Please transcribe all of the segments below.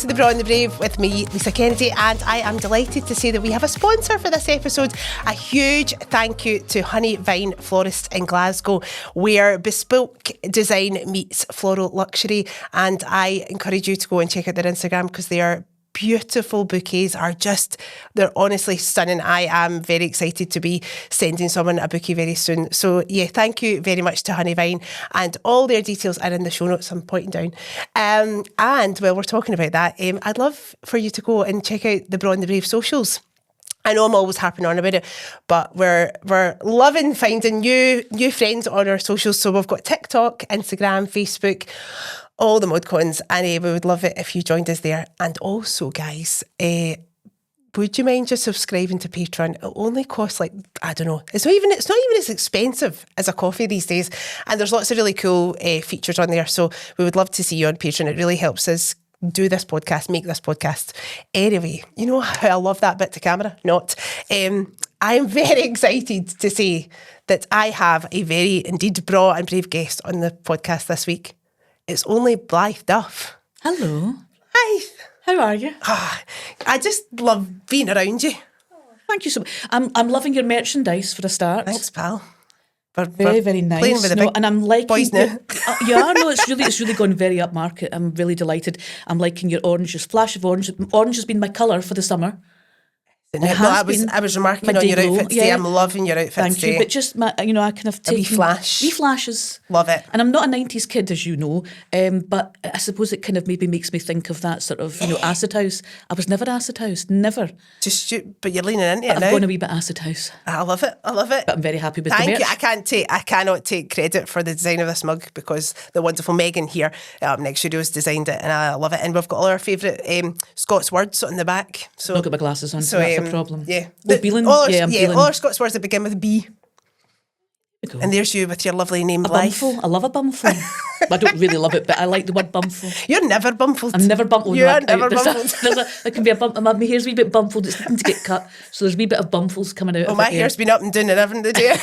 the Braw and the Brave with me, Lisa Kennedy, and I am delighted to say that we have a sponsor for this episode. A huge thank you to Honey Vine Florists in Glasgow, where bespoke design meets floral luxury, and I encourage you to go and check out their Instagram because they are beautiful bouquets. They're honestly stunning. I am very excited to be sending someone a bouquet very soon. So yeah, thank you very much to Honeyvine, and all their details are in the show notes I'm pointing down. And while we're talking about that, I'd love for you to go and check out the Braw and the Brave socials. I know I'm always harping on about it, but we're loving finding new friends on our socials. So we've got TikTok, Instagram, Facebook, all the modcons, and we would love it if you joined us there. And also, guys, would you mind just subscribing to Patreon? It only costs I don't know. It's not even as expensive as a coffee these days, and there's lots of really cool features on there. So we would love to see you on Patreon. It really helps us do this podcast, make this podcast. Anyway, you know how I love that bit to camera? Not. I'm very excited to say that I have a very indeed Braw and Brave guest on the podcast this week. It's only Blythe Duff. Hello. Hi. How are you? I just love being around you. Thank you so much. I'm loving your merchandise for a start. Thanks, pal. Very, very nice. Playing with the big and I'm liking boys now. It's really gone very upmarket. I'm really delighted. I'm liking your oranges, flash of orange. Orange has been my colour for the summer. I was remarking on your outfit today. I'm loving your outfit Thank today. you. But just I kind of taken wee flash. Wee flashes. Love it. And I'm not a 90s kid, as you know, but I suppose it kind of maybe makes me think of that sort of, acid house. I was never acid house, never. But you're leaning into it now. I've gone a wee bit acid house. I love it. But I'm very happy with Thank the merch. you. I cannot take credit for the design of this mug because the wonderful Megan here up next studio's designed it, and I love it. And we've got all our favourite Scots words on the back. So I've got my glasses on, so that's a problem. Yeah. Beeling? All our Scots words that begin with B. And there's you with your lovely name, Blythe. Bumful. I love a bumful. I don't really love it, but I like the word bumful. You're never bumfled. I'm never bumfled. You're never bumfled. There can be a bump. My hair's a wee bit bumfled. It's needing to get cut. So there's a wee bit of bumfles coming out. Oh, my hair's been up and down and everything today.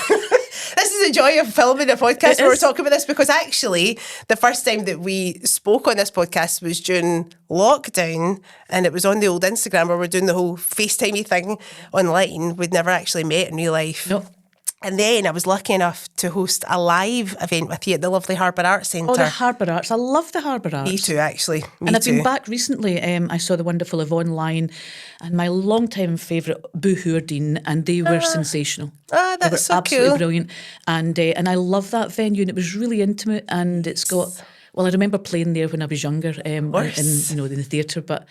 This is the joy of filming a podcast where we're talking about this, because actually the first time that we spoke on this podcast was during lockdown, and it was on the old Instagram where we're doing the whole FaceTimey thing online. We'd never actually met in real life. No. And then I was lucky enough to host a live event with you at the lovely Harbour Arts Centre. Oh, the Harbour Arts. I love the Harbour Arts. Me too, actually. I've been back recently. I saw the wonderful Yvonne Line and my long-time favourite Boo Hoordine, and they were sensational. That's so absolutely cool. Brilliant. And I love that venue, and it was really intimate, and it's got... Well, I remember playing there when I was younger in the theatre, but...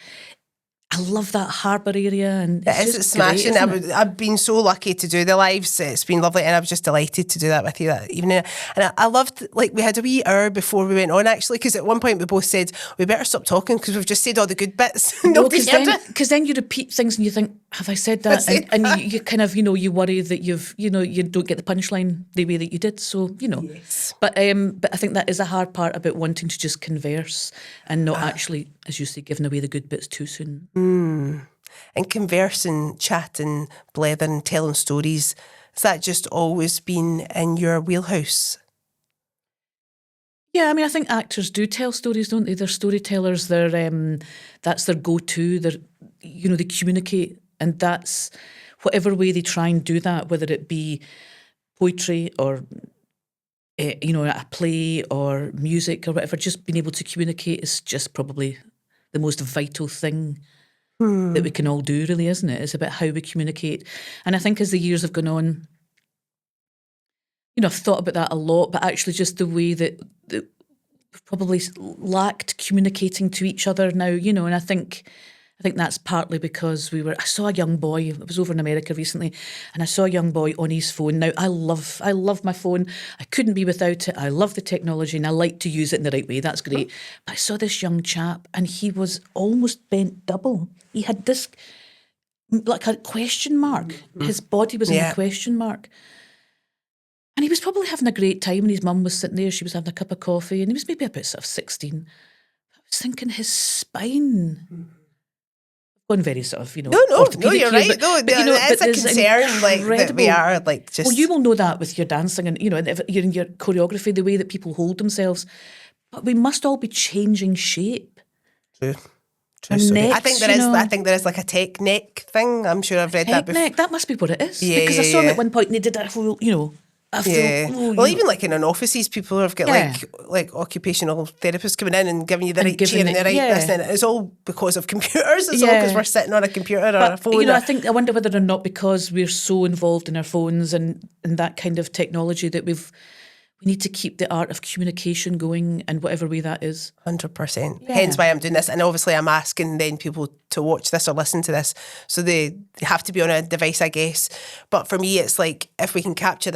I love that harbour area, and it's smashing. I've been so lucky to do the lives. It's been lovely, and I was just delighted to do that with you that evening. And I loved, we had a wee hour before we went on, actually, because at one point we both said we better stop talking because we've just said all the good bits. Because then you repeat things and you think, have I said that? And you kind of, you worry that you don't get the punchline the way that you did. So, Yes. But I think that is a hard part about wanting to just converse and not actually, as you say, giving away the good bits too soon. And conversing, chatting, blethering, telling stories, has that just always been in your wheelhouse? Yeah, I think actors do tell stories, don't they? They're storytellers. That's their go-to. They communicate, and that's whatever way they try and do that, whether it be poetry or a play or music or whatever. Just being able to communicate is just probably the most vital thing that we can all do, really, isn't it? It's about how we communicate. And I think as the years have gone on, I've thought about that a lot, but actually just the way that we've probably lacked communicating to each other now, and I think that's partly because I saw a young boy, I was over in America recently, and I saw a young boy on his phone. Now, I love my phone. I couldn't be without it. I love the technology and I like to use it in the right way. That's great. But I saw this young chap and he was almost bent double. He had this, like a question mark. His body was in a question mark. And he was probably having a great time, and his mum was sitting there, she was having a cup of coffee, and he was maybe about sort of 16. I was thinking his spine... Gone very sort of, No, you're right. It's a concern, that we are, just... Well, you will know that with your dancing and, if you're in your choreography, the way that people hold themselves. But we must all be changing shape. True story. I necks, think there you is. know. I think there is like a tech neck thing. I'm sure I've read that Head before. neck, that must be what it is. Yeah, because I yeah, saw them yeah. at one point and they did a full, a full, Yeah. Well, even like in an offices, people have got Yeah. like occupational therapists coming in and giving you the And right chair giving and the it- right yeah. this, and it's all because of computers. It's all because Yeah. we're sitting on a computer or a But, phone. I wonder whether or not because we're so involved in our phones and that kind of technology that we need to keep the art of communication going in whatever way that is. 100%. Yeah. Hence why I'm doing this. And obviously I'm asking then people to watch this or listen to this. So they have to be on a device, I guess. But for me, it's like if we can capture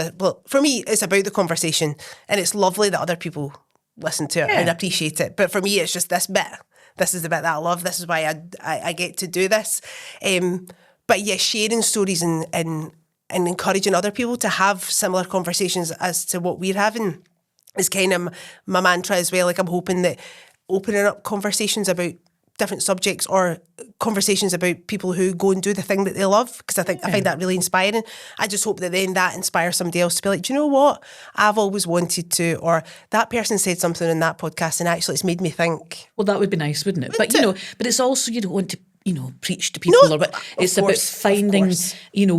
for me, it's about the conversation. And it's lovely that other people listen to it and appreciate it. But for me, it's just this bit. This is the bit that I love. This is why I get to do this. But yeah, sharing stories and encouraging other people to have similar conversations as to what we're having is kind of my mantra as well. Like I'm hoping that opening up conversations about different subjects or conversations about people who go and do the thing that they love, because I find that really inspiring. I just hope that then that inspires somebody else to be like, do you know what? I've always wanted to, or that person said something in that podcast and actually it's made me think. Well, that would be nice, wouldn't it? But but it's also you don't want to preach to people, or but it's about finding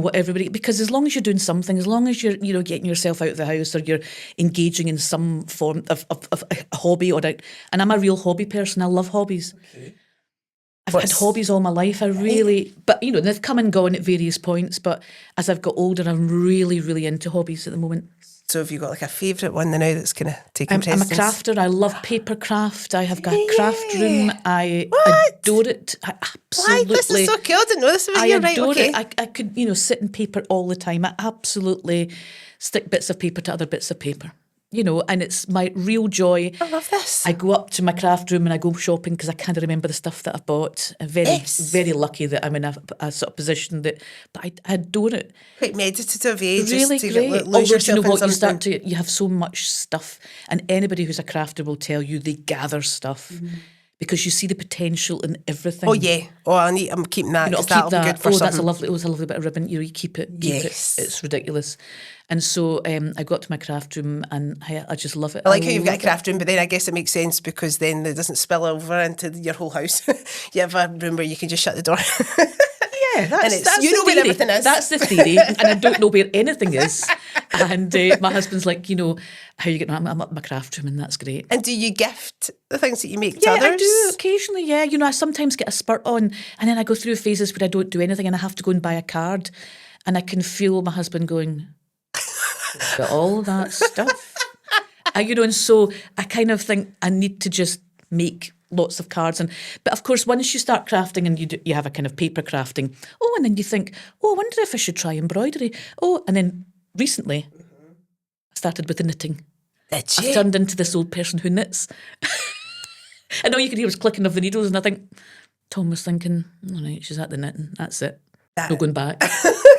what everybody, because as long as you're doing something, as long as you're getting yourself out of the house or you're engaging in some form of a hobby and I'm a real hobby person. I love hobbies. Okay. I've had hobbies all my life. I really, but they've come and gone at various points. But as I've got older, I'm really, really into hobbies at the moment. So have you got like a favourite one now that's kind of taking precedence? I'm a crafter. I love paper craft. I have got a craft room. I adore it. I absolutely. Why? This is so cool. I didn't know this was you. Right, okay. It. I could sit in paper all the time. I absolutely stick bits of paper to other bits of paper. And it's my real joy. I love this. I go up to my craft room and I go shopping because I can't remember the stuff that I've bought. I'm very lucky that I'm in a sort of position but I adore it. Quite meditative, eh? Really just to great. lose yourself you know what? in You something. you have so much stuff, and anybody who's a crafter will tell you they gather stuff. Because you see the potential in everything. Oh yeah. Oh, I'm keeping that. I'll That'll keep be that. good for something. That's a lovely bit of ribbon. You keep it. Yes. It's ridiculous. And so I got to my craft room and I just love it. I like how you've got a craft room, but then I guess it makes sense because then it doesn't spill over into your whole house. You have a room where you can just shut the door. Yeah, that's the where theory. everything is. That's the theory, and I don't know where anything is. And my husband's like, how you getting on? I'm up in my craft room, and that's great. And do you gift the things that you make to Yeah, others? I do occasionally. Yeah, I sometimes get a spurt on, and then I go through phases where I don't do anything, and I have to go and buy a card, and I can feel my husband going, got all that stuff, and so I kind of think I need to just make lots of cards, but of course once you start crafting and you have a kind of paper crafting, and then you think, I wonder if I should try embroidery, and then recently I started with the knitting. I've turned into this old person who knits. And all you could hear was clicking of the needles, and I think Tom was thinking, all right, she's at the knitting, that's it. No going back.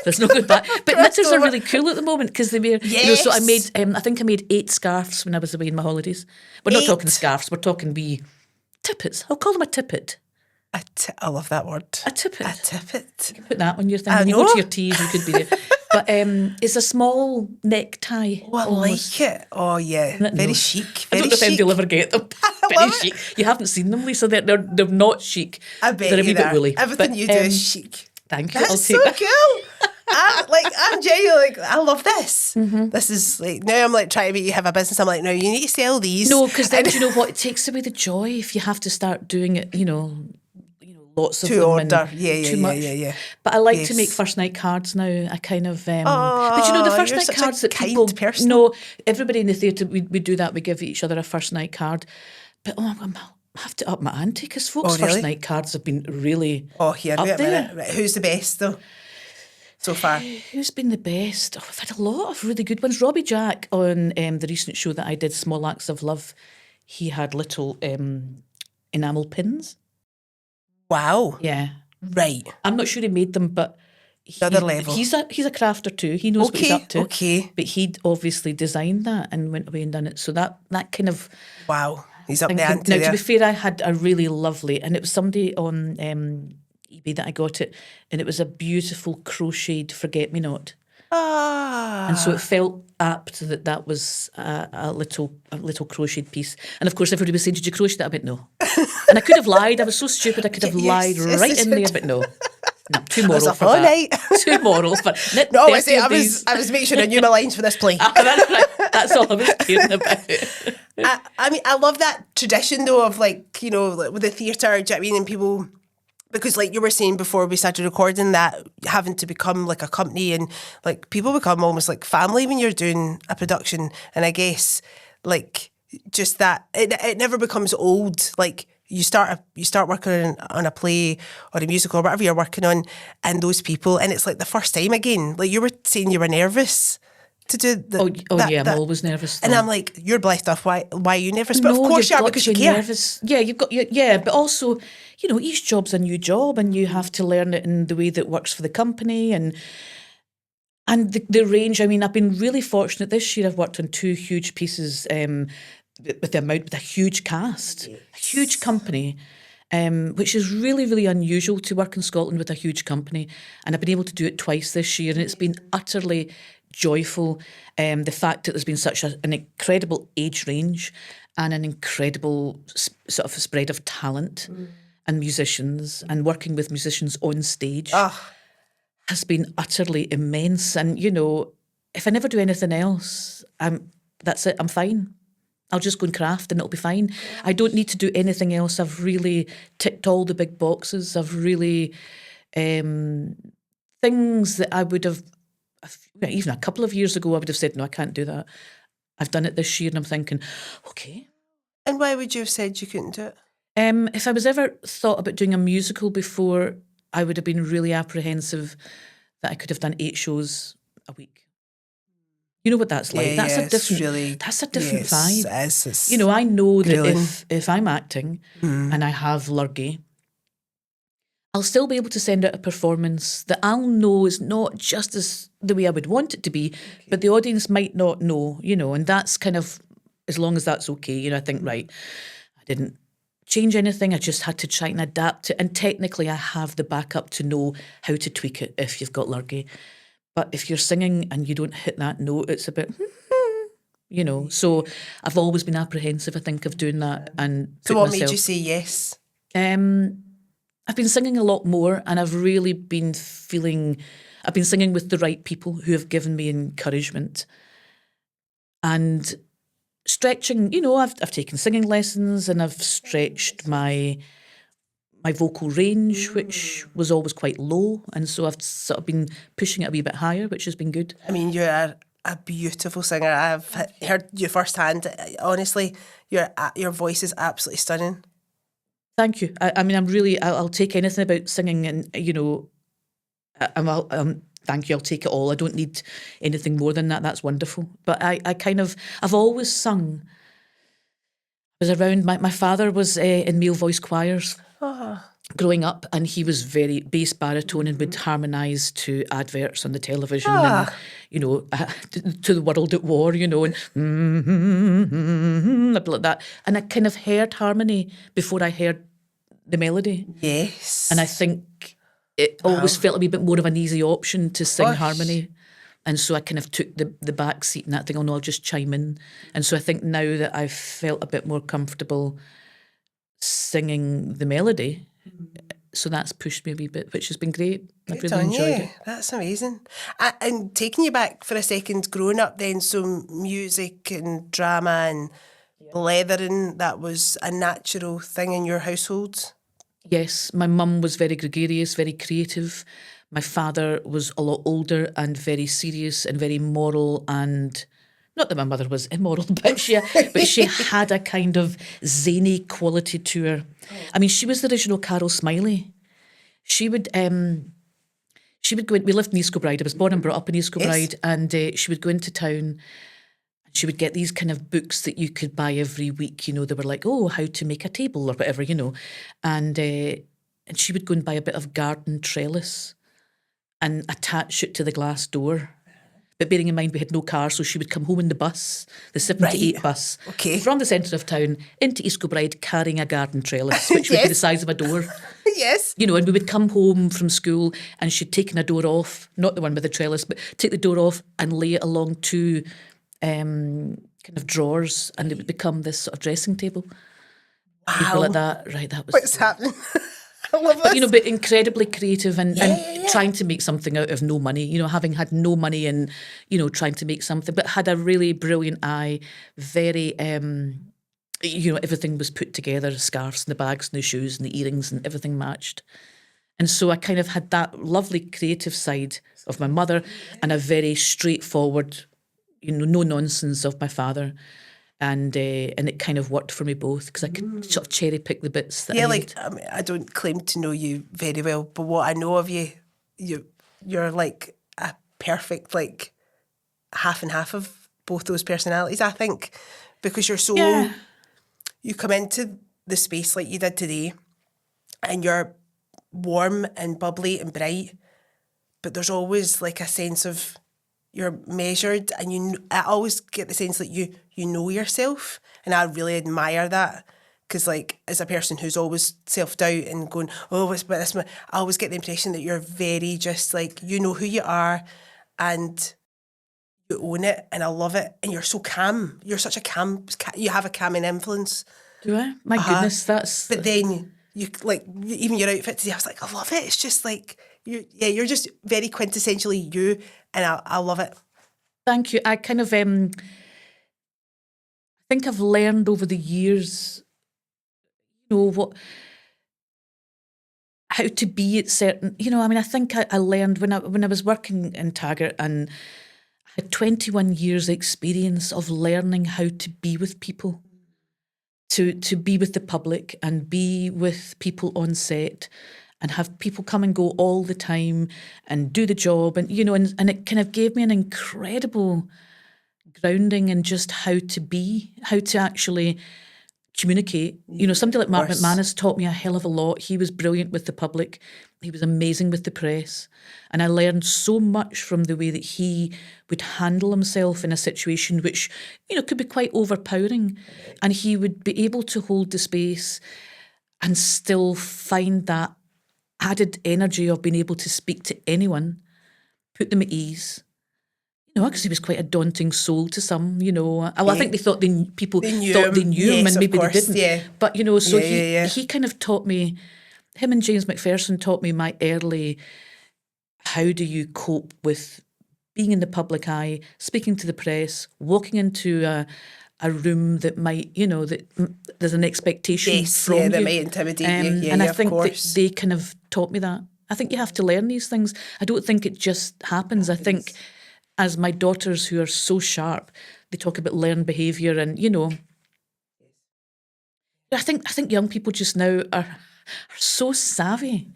There's no going back. But knitters are really cool at the moment because they wear. Yes. So I made. I think I made 8 scarves when I was away in my holidays. We're not talking scarves. We're talking wee tippets. I'll call them a tippet. I love that word. A tippet. A tippet. You can put that on your thing. When you go to your teas, you could be there. But it's a small necktie. Oh, I like it. Oh, yeah. Very chic. I Very don't know if anybody will ever get them. Very chic. it. You haven't seen them, Lisa. They're not chic. I bet they're a wee bit woolly. Everything you do is chic. Thank you. That's I'll take so that. cool. I'm genuinely I love this. This is now I'm trying to make you have a business. I'm like, no, you need to sell these. No, because then do you know what? It takes away the joy if you have to start doing it, lots of To them. order. And Yeah. too much. But I like to make first night cards now. I kind of but the first you're night such a cards that kind people person. No, everybody in the theatre we do that, we give each other a first night card. But I have to up my ante because folks' first night cards have been really Oh, here, up wait a there. minute. Right, who's the best though? So far. Who's been the best? I've had a lot of really good ones. Robbie Jack on the recent show that I did, Small Acts of Love, he had little enamel pins. Wow. Yeah. Right. I'm not sure he made them, but Another level. He's a crafter too. He knows what he's up to. Okay. But he'd obviously designed that and went away and done it. So that kind of Wow. He's up thing. the ante Now, there. to be fair, I had a really lovely, and it was somebody on eBay that I got it, and it was a beautiful crocheted forget-me-not. And so it felt apt that was a little crocheted piece. And of course, everybody was saying, "Did you crochet that?" I went, "No." And I could have lied. I was so stupid. I could have lied right in there, but no. No, too moral for that. Night. Too moral for no. I was making sure I knew my lines for this play. That's all I was caring about. I mean, I love that tradition though of like, you know, like with the theatre. Do you know what I mean? And people, because like you were saying before we started recording, that having to become like a company and like people become almost like family when you're doing a production. And I guess like just that it never becomes old. Like you start working on a play or a musical or whatever you're working on, and those people, and it's like the first time again. Like you were saying, you were nervous to do I'm always nervous. And I'm like, you're Blythe Duff. Why are you nervous? But of course you are, because you care. Nervous. Yeah, but also, you know, each job's a new job, and you have to learn it in the way that works for the company and the range. I mean, I've been really fortunate this year. I've worked on 2 huge pieces with a huge cast, a huge company, which is really, really unusual to work in Scotland with a huge company. And I've been able to do it twice this year, and it's been utterly joyful. The fact that there's been such an incredible age range and an incredible sort of spread of talent and musicians, and working with musicians on stage has been utterly immense. And, you know, if I never do anything else, that's it, I'm fine. I'll just go and craft and it'll be fine. I don't need to do anything else. I've really ticked all the big boxes. I've really, things that I would have, even a couple of years ago, I would have said, no, I can't do that. I've done it this year and I'm thinking, okay. And why would you have said you couldn't do it? If I was ever thought about doing a musical before, I would have been really apprehensive that I could have done 8 shows a week. You know what that's like. That's a different vibe. It's you know, I know that if I'm acting and I have lurgy, I'll still be able to send out a performance that I'll know is not just as the way I would want it to be, but the audience might not know, you know, and that's kind of, as long as that's okay, you know, I think, right, I didn't change anything, I just had to try and adapt it, and technically I have the backup to know how to tweak it if you've got lurgy. But if you're singing and you don't hit that note, it's a bit, you know. So I've always been apprehensive, I think, of doing that. And so what made you say yes? I've been singing a lot more, and I've really been feeling, I've been singing with the right people who have given me encouragement. And stretching, you know, I've taken singing lessons, and I've stretched my vocal range, which was always quite low, and so I've sort of been pushing it a wee bit higher, which has been good. I mean, you're a beautiful singer. I've heard you firsthand. Honestly, your voice is absolutely stunning. Thank you. I mean, I'll take anything about singing, and, you know, thank you, I'll take it all. I don't need anything more than that. That's wonderful. But I've always sung. I was around, my father was in male voice choirs. Growing up, and he was very bass baritone and would harmonise to adverts on the television and, you know, to the world at war, you know, and a bit like that. And I kind of heard harmony before I heard the melody. Yes. And I think it always felt a wee bit more of an easy option to sing harmony. And so I kind of took the back seat in that thing, oh no, I'll just chime in. And so I think now that I've felt a bit more comfortable singing the melody, so that's pushed me a wee bit, which has been great. I've really enjoyed it. That's amazing. And taking you back for a second, growing up then, so music and drama and leathering, that was a natural thing in your household? Yes, my mum was very gregarious, very creative. My father was a lot older and very serious and very moral, and not that my mother was immoral, but she had a kind of zany quality to her. I mean, she was the original Carol Smiley. She would go in, we lived in East Kilbride. I was born and brought up in East Kilbride, and she would go into town and she would get these kind of books that you could buy every week. You know, they were like, oh, how to make a table or whatever, you know. And she would go and buy a bit of garden trellis and attach it to the glass door. But bearing in mind we had no car, so she would come home in the bus, the 7 to 8 bus, from the centre of town into East Kilbride carrying a garden trellis, which would be the size of a door. Yes. You know, and we would come home from school and she'd taken a door off, not the one with the trellis, but take the door off and lay it along 2 kind of drawers, and it would become this sort of dressing table. people like that. Right, that was... What's happening? I love this. But, you know, but incredibly creative and Yeah. trying to make something out of no money, you know, having had no money and, you know, trying to make something, but had a really brilliant eye, very, you know, everything was put together, the scarves and the bags and the shoes and the earrings and everything matched. And so I kind of had that lovely creative side of my mother and a very straightforward, you know, no nonsense of my father. And it kind of worked for me both because I could sort of cherry pick the bits that I needed. I mean, I don't claim to know you very well, but what I know of you, you're like a perfect like half and half of both those personalities, I think, because you're so you come into the space like you did today, and you're warm and bubbly and bright, but there's always like a sense of you're measured, and I always get the sense that you know yourself, and I really admire that, because like as a person who's always self-doubt and going, oh, what's about this, I always get the impression that you're very just like, you know who you are and you own it, and I love it, and you're so calm. You're such a you have a calming influence. Do I? My goodness, that's... But then you like, even your outfit today, I was like, I love it. It's just like, you're just very quintessentially you, and I love it. Thank you. I kind of, I think I've learned over the years, you know, how to be at certain, you know, I mean, I think I learned when I was working in Taggart, and I had 21 years experience of learning how to be with people, to be with the public and be with people on set, and have people come and go all the time and do the job. And, you know, and it kind of gave me an incredible grounding in just how to be, how to actually communicate. You know, somebody like Mark McManus taught me a hell of a lot. He was brilliant with the public. He was amazing with the press. And I learned so much from the way that he would handle himself in a situation which, you know, could be quite overpowering. And he would be able to hold the space and still find that added energy of being able to speak to anyone, put them at ease. You know, because he was quite a daunting soul to some, you know. Well, I think they thought people thought they knew him, and maybe they didn't. Yeah. But, you know, so he kind of taught me, him and James McPherson taught me my early, how do you cope with being in the public eye, speaking to the press, walking into a room that might, you know, that there's an expectation from you. that might intimidate you. And I think that they kind of taught me that. I think you have to learn these things. I don't think it just happens. I think as my daughters, who are so sharp, they talk about learned behaviour, and, you know, I think young people just now are so savvy.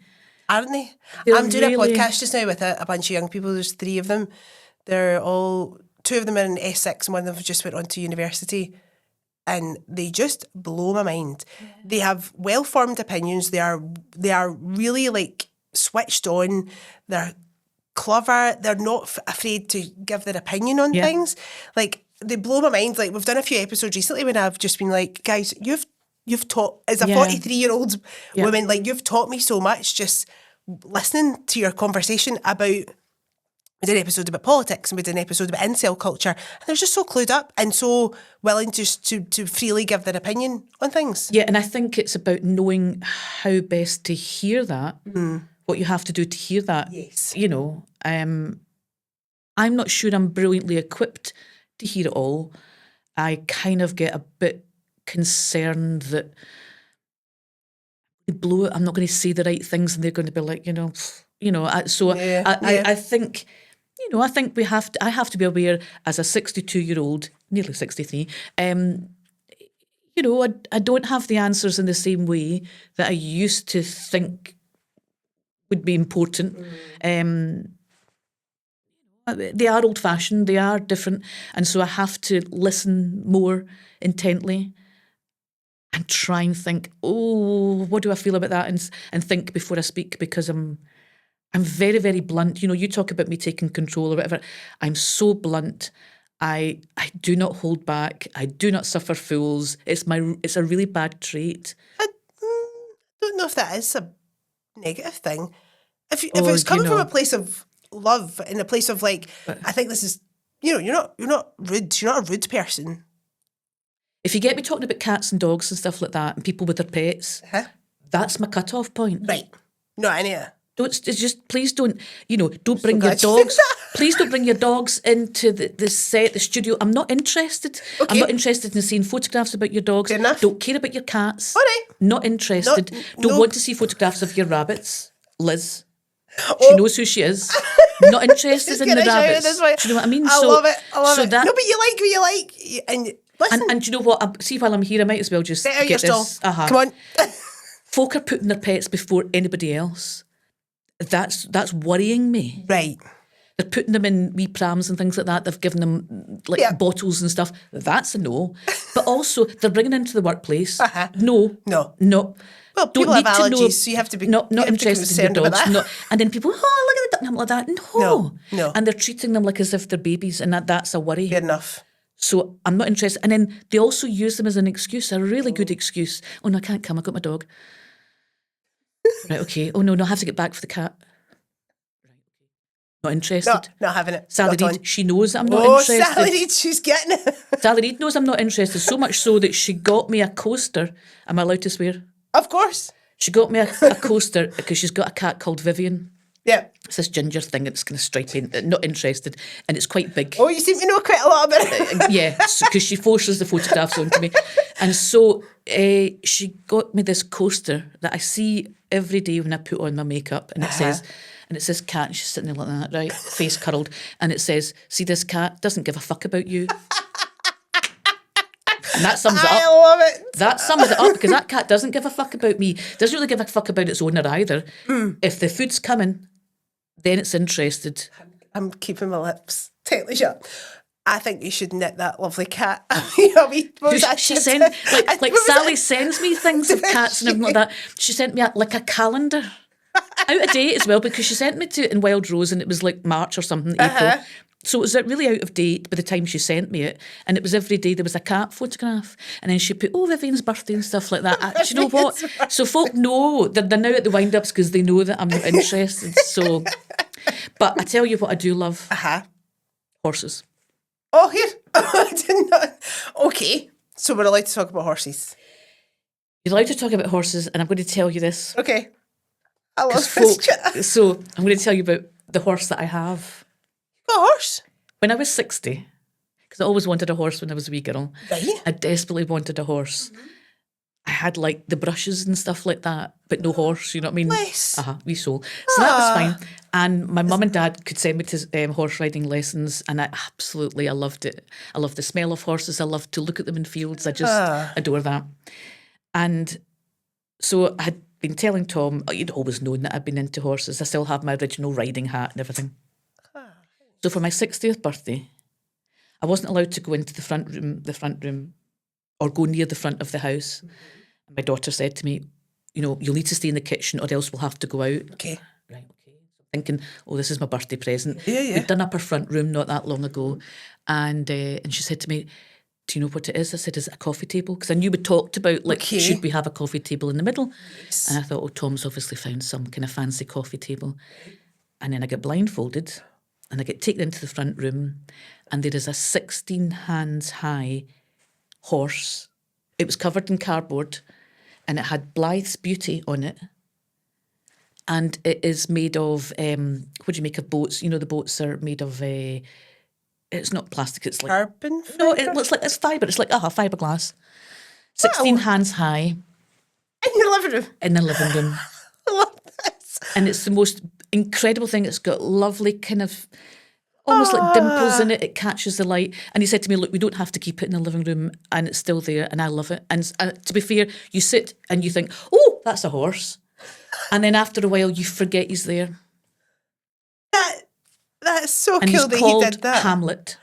Aren't they? They're I'm doing really... a podcast just now with a bunch of young people. There's 3 of them. They're all, 2 of them are in S6 and one of them just went on to university, and they just blow my mind. Yeah. They have well-formed opinions. They are really like switched on. They're clever. They're not afraid to give their opinion on things. Like, they blow my mind. Like, we've done a few episodes recently when I've just been like, guys, you've taught, as a 43-year-old woman, like, you've taught me so much just listening to your conversation about, we did an episode about politics and we did an episode about incel culture, and they're just so clued up and so willing to freely give their opinion on things. Yeah, and I think it's about knowing how best to hear that, what you have to do to hear that. Yes. You know, I'm not sure I'm brilliantly equipped to hear it all. I kind of get a bit concerned that they blow it. I'm not going to say the right things, and they're going to be like, I think, you know, I think I have to be aware as a 62-year-old, nearly 63. You know, I don't have the answers in the same way that I used to think would be important. They are old-fashioned, they are different, and so I have to listen more intently and try and think, what do I feel about that, and think before I speak, because I'm very, very blunt. You know, you talk about me taking control or whatever. I'm so blunt. I do not hold back. I do not suffer fools. It's a really bad trait. I don't know if that is a negative thing. If it's coming from a place of love and a place of like, I think this is, you know, you're not rude. You're not a rude person. If you get me talking about cats and dogs and stuff like that and people with their pets, that's my cut-off point. Right. Not any of it. It's just, please don't, don't bring your dogs. Please don't bring your dogs into the set, the studio. I'm not interested. Okay. I'm not interested in seeing photographs about your dogs. Fair enough. Don't care about your cats. All right. Not interested. Don't no. want to see photographs of your rabbits. Liz. She knows who she is. Not interested in the rabbits. Do you know what I mean? I love it. I love it. That, no, but you like what you like. And listen. and do you know what? See, while I'm here, I might as well just Get get out this. Come on. Folk are putting their pets before anybody else. That's worrying me. Right. They're putting them in wee prams and things like that. They've given them bottles and stuff. That's a no. But also, they're bringing into the workplace. No. Well, people have allergies, so you have to be not interested in your dogs. And then people, look at the dog, and I'm like that. No. And they're treating them like as if they're babies, and that's a worry. Fair enough. So I'm not interested. And then they also use them as an excuse, a really good excuse. Oh, no, I can't come. I've got my dog. Right, okay. Oh, no, I have to get back for the cat. Not interested. Not having it. Sally Reid, she knows that I'm not interested. Sally Reid, she's getting it. Sally Reid knows I'm not interested, so much so that she got me a coaster. Am I allowed to swear? Of course. She got me a coaster because she's got a cat called Vivian. Yeah. It's this ginger thing that's kind of stripy, not interested, and it's quite big. Oh, you seem to know quite a lot about it. Yeah, because she forces the photographs onto me. And so she got me this coaster that I see every day when I put on my makeup, and it says cat, and she's sitting there like that, right, face curled, and it says, see, this cat doesn't give a fuck about you. And that sums it up. I love it. That sums it up, because that cat doesn't give a fuck about me. Doesn't really give a fuck about its owner either. If the food's coming, then it's interested. I'm keeping my lips tightly shut. I think you should knit that lovely cat. She sent like Sally sends me things of cats and everything like that. She sent me like a calendar. Out of date as well, because she sent me to it in Wild Rose and it was like March or something, April. So it was really out of date by the time she sent me it. And it was every day there was a cat photograph. And then she put, Vivian's birthday and stuff like that. Do you know what? So folk know, they're now at the wind-ups because they know that I'm not interested. So, but I tell you what I do love. Horses. Oh, here. I did not. Okay. So we're allowed to talk about horses. You're allowed to talk about horses, and I'm going to tell you this. Okay. I love this. So I'm going to tell you about the horse that I have. A horse? When I was 60, because I always wanted a horse when I was a wee girl. Right. I desperately wanted a horse. I had like the brushes and stuff like that, but no horse, you know what I mean? Nice. Wee soul. So that was fine. And my mum and dad could send me to horse riding lessons, and I loved it. I loved the smell of horses. I loved to look at them in fields. I just adore that. And so I had been telling Tom, you'd always known that I'd been into horses. I still have my original riding hat and everything. So for my 60th birthday, I wasn't allowed to go into the front room or go near the front of the house. My daughter said to me, you'll need to stay in the kitchen or else we'll have to go out. Okay. Right, okay. So thinking, this is my birthday present. Yeah. We'd done up her front room not that long ago. And she said to me, do you know what it is? I said, is it a coffee table? Because I knew we talked about, should we have a coffee table in the middle? Yes. And I thought, Tom's obviously found some kind of fancy coffee table. And then I get blindfolded and I get taken into the front room and there is a 16 hands high horse. It was covered in cardboard and it had Blythe's Beauty on it. And it is made of, what do you make of boats? The boats are made of, it's not plastic, it's like... Carbon fibre? No, it looks like it's fibre. It's like, fiberglass. 16 hands high. In your living room? In the living room. I love this. And it's the most incredible thing. It's got lovely kind of, almost like dimples in it. It catches the light. And he said to me, look, we don't have to keep it in the living room. And it's still there. And I love it. And to be fair, you sit and you think, that's a horse. And then after a while, you forget he's there. That's so and cool that he did that. Hamlet.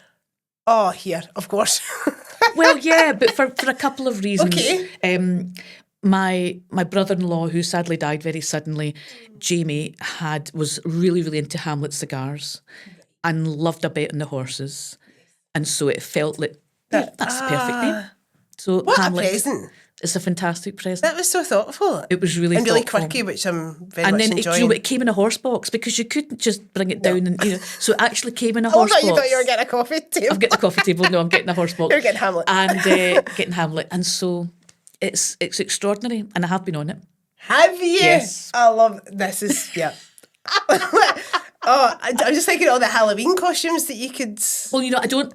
Oh, here, of course. Well, yeah, but for a couple of reasons. Okay. My brother-in-law, who sadly died very suddenly, Jamie, was really, really into Hamlet cigars and loved a bet on the horses. And so it felt like, that's a perfect name. So what Hamlet, a present. It's a fantastic present. That was so thoughtful. It was really and really thoughtful. quirky, which I'm very And much then enjoying. it came in a horse box because you couldn't just bring it down and so it actually came in a Oh, horse I box. thought you thought you were getting a coffee table. I'm getting a coffee table. No, I'm getting a horse box. You're getting Hamlet. And getting Hamlet. And so it's extraordinary, and I have been on it. Have you? Yes. I love this. Is yeah. I'm just thinking of all the Halloween costumes that you could. Well,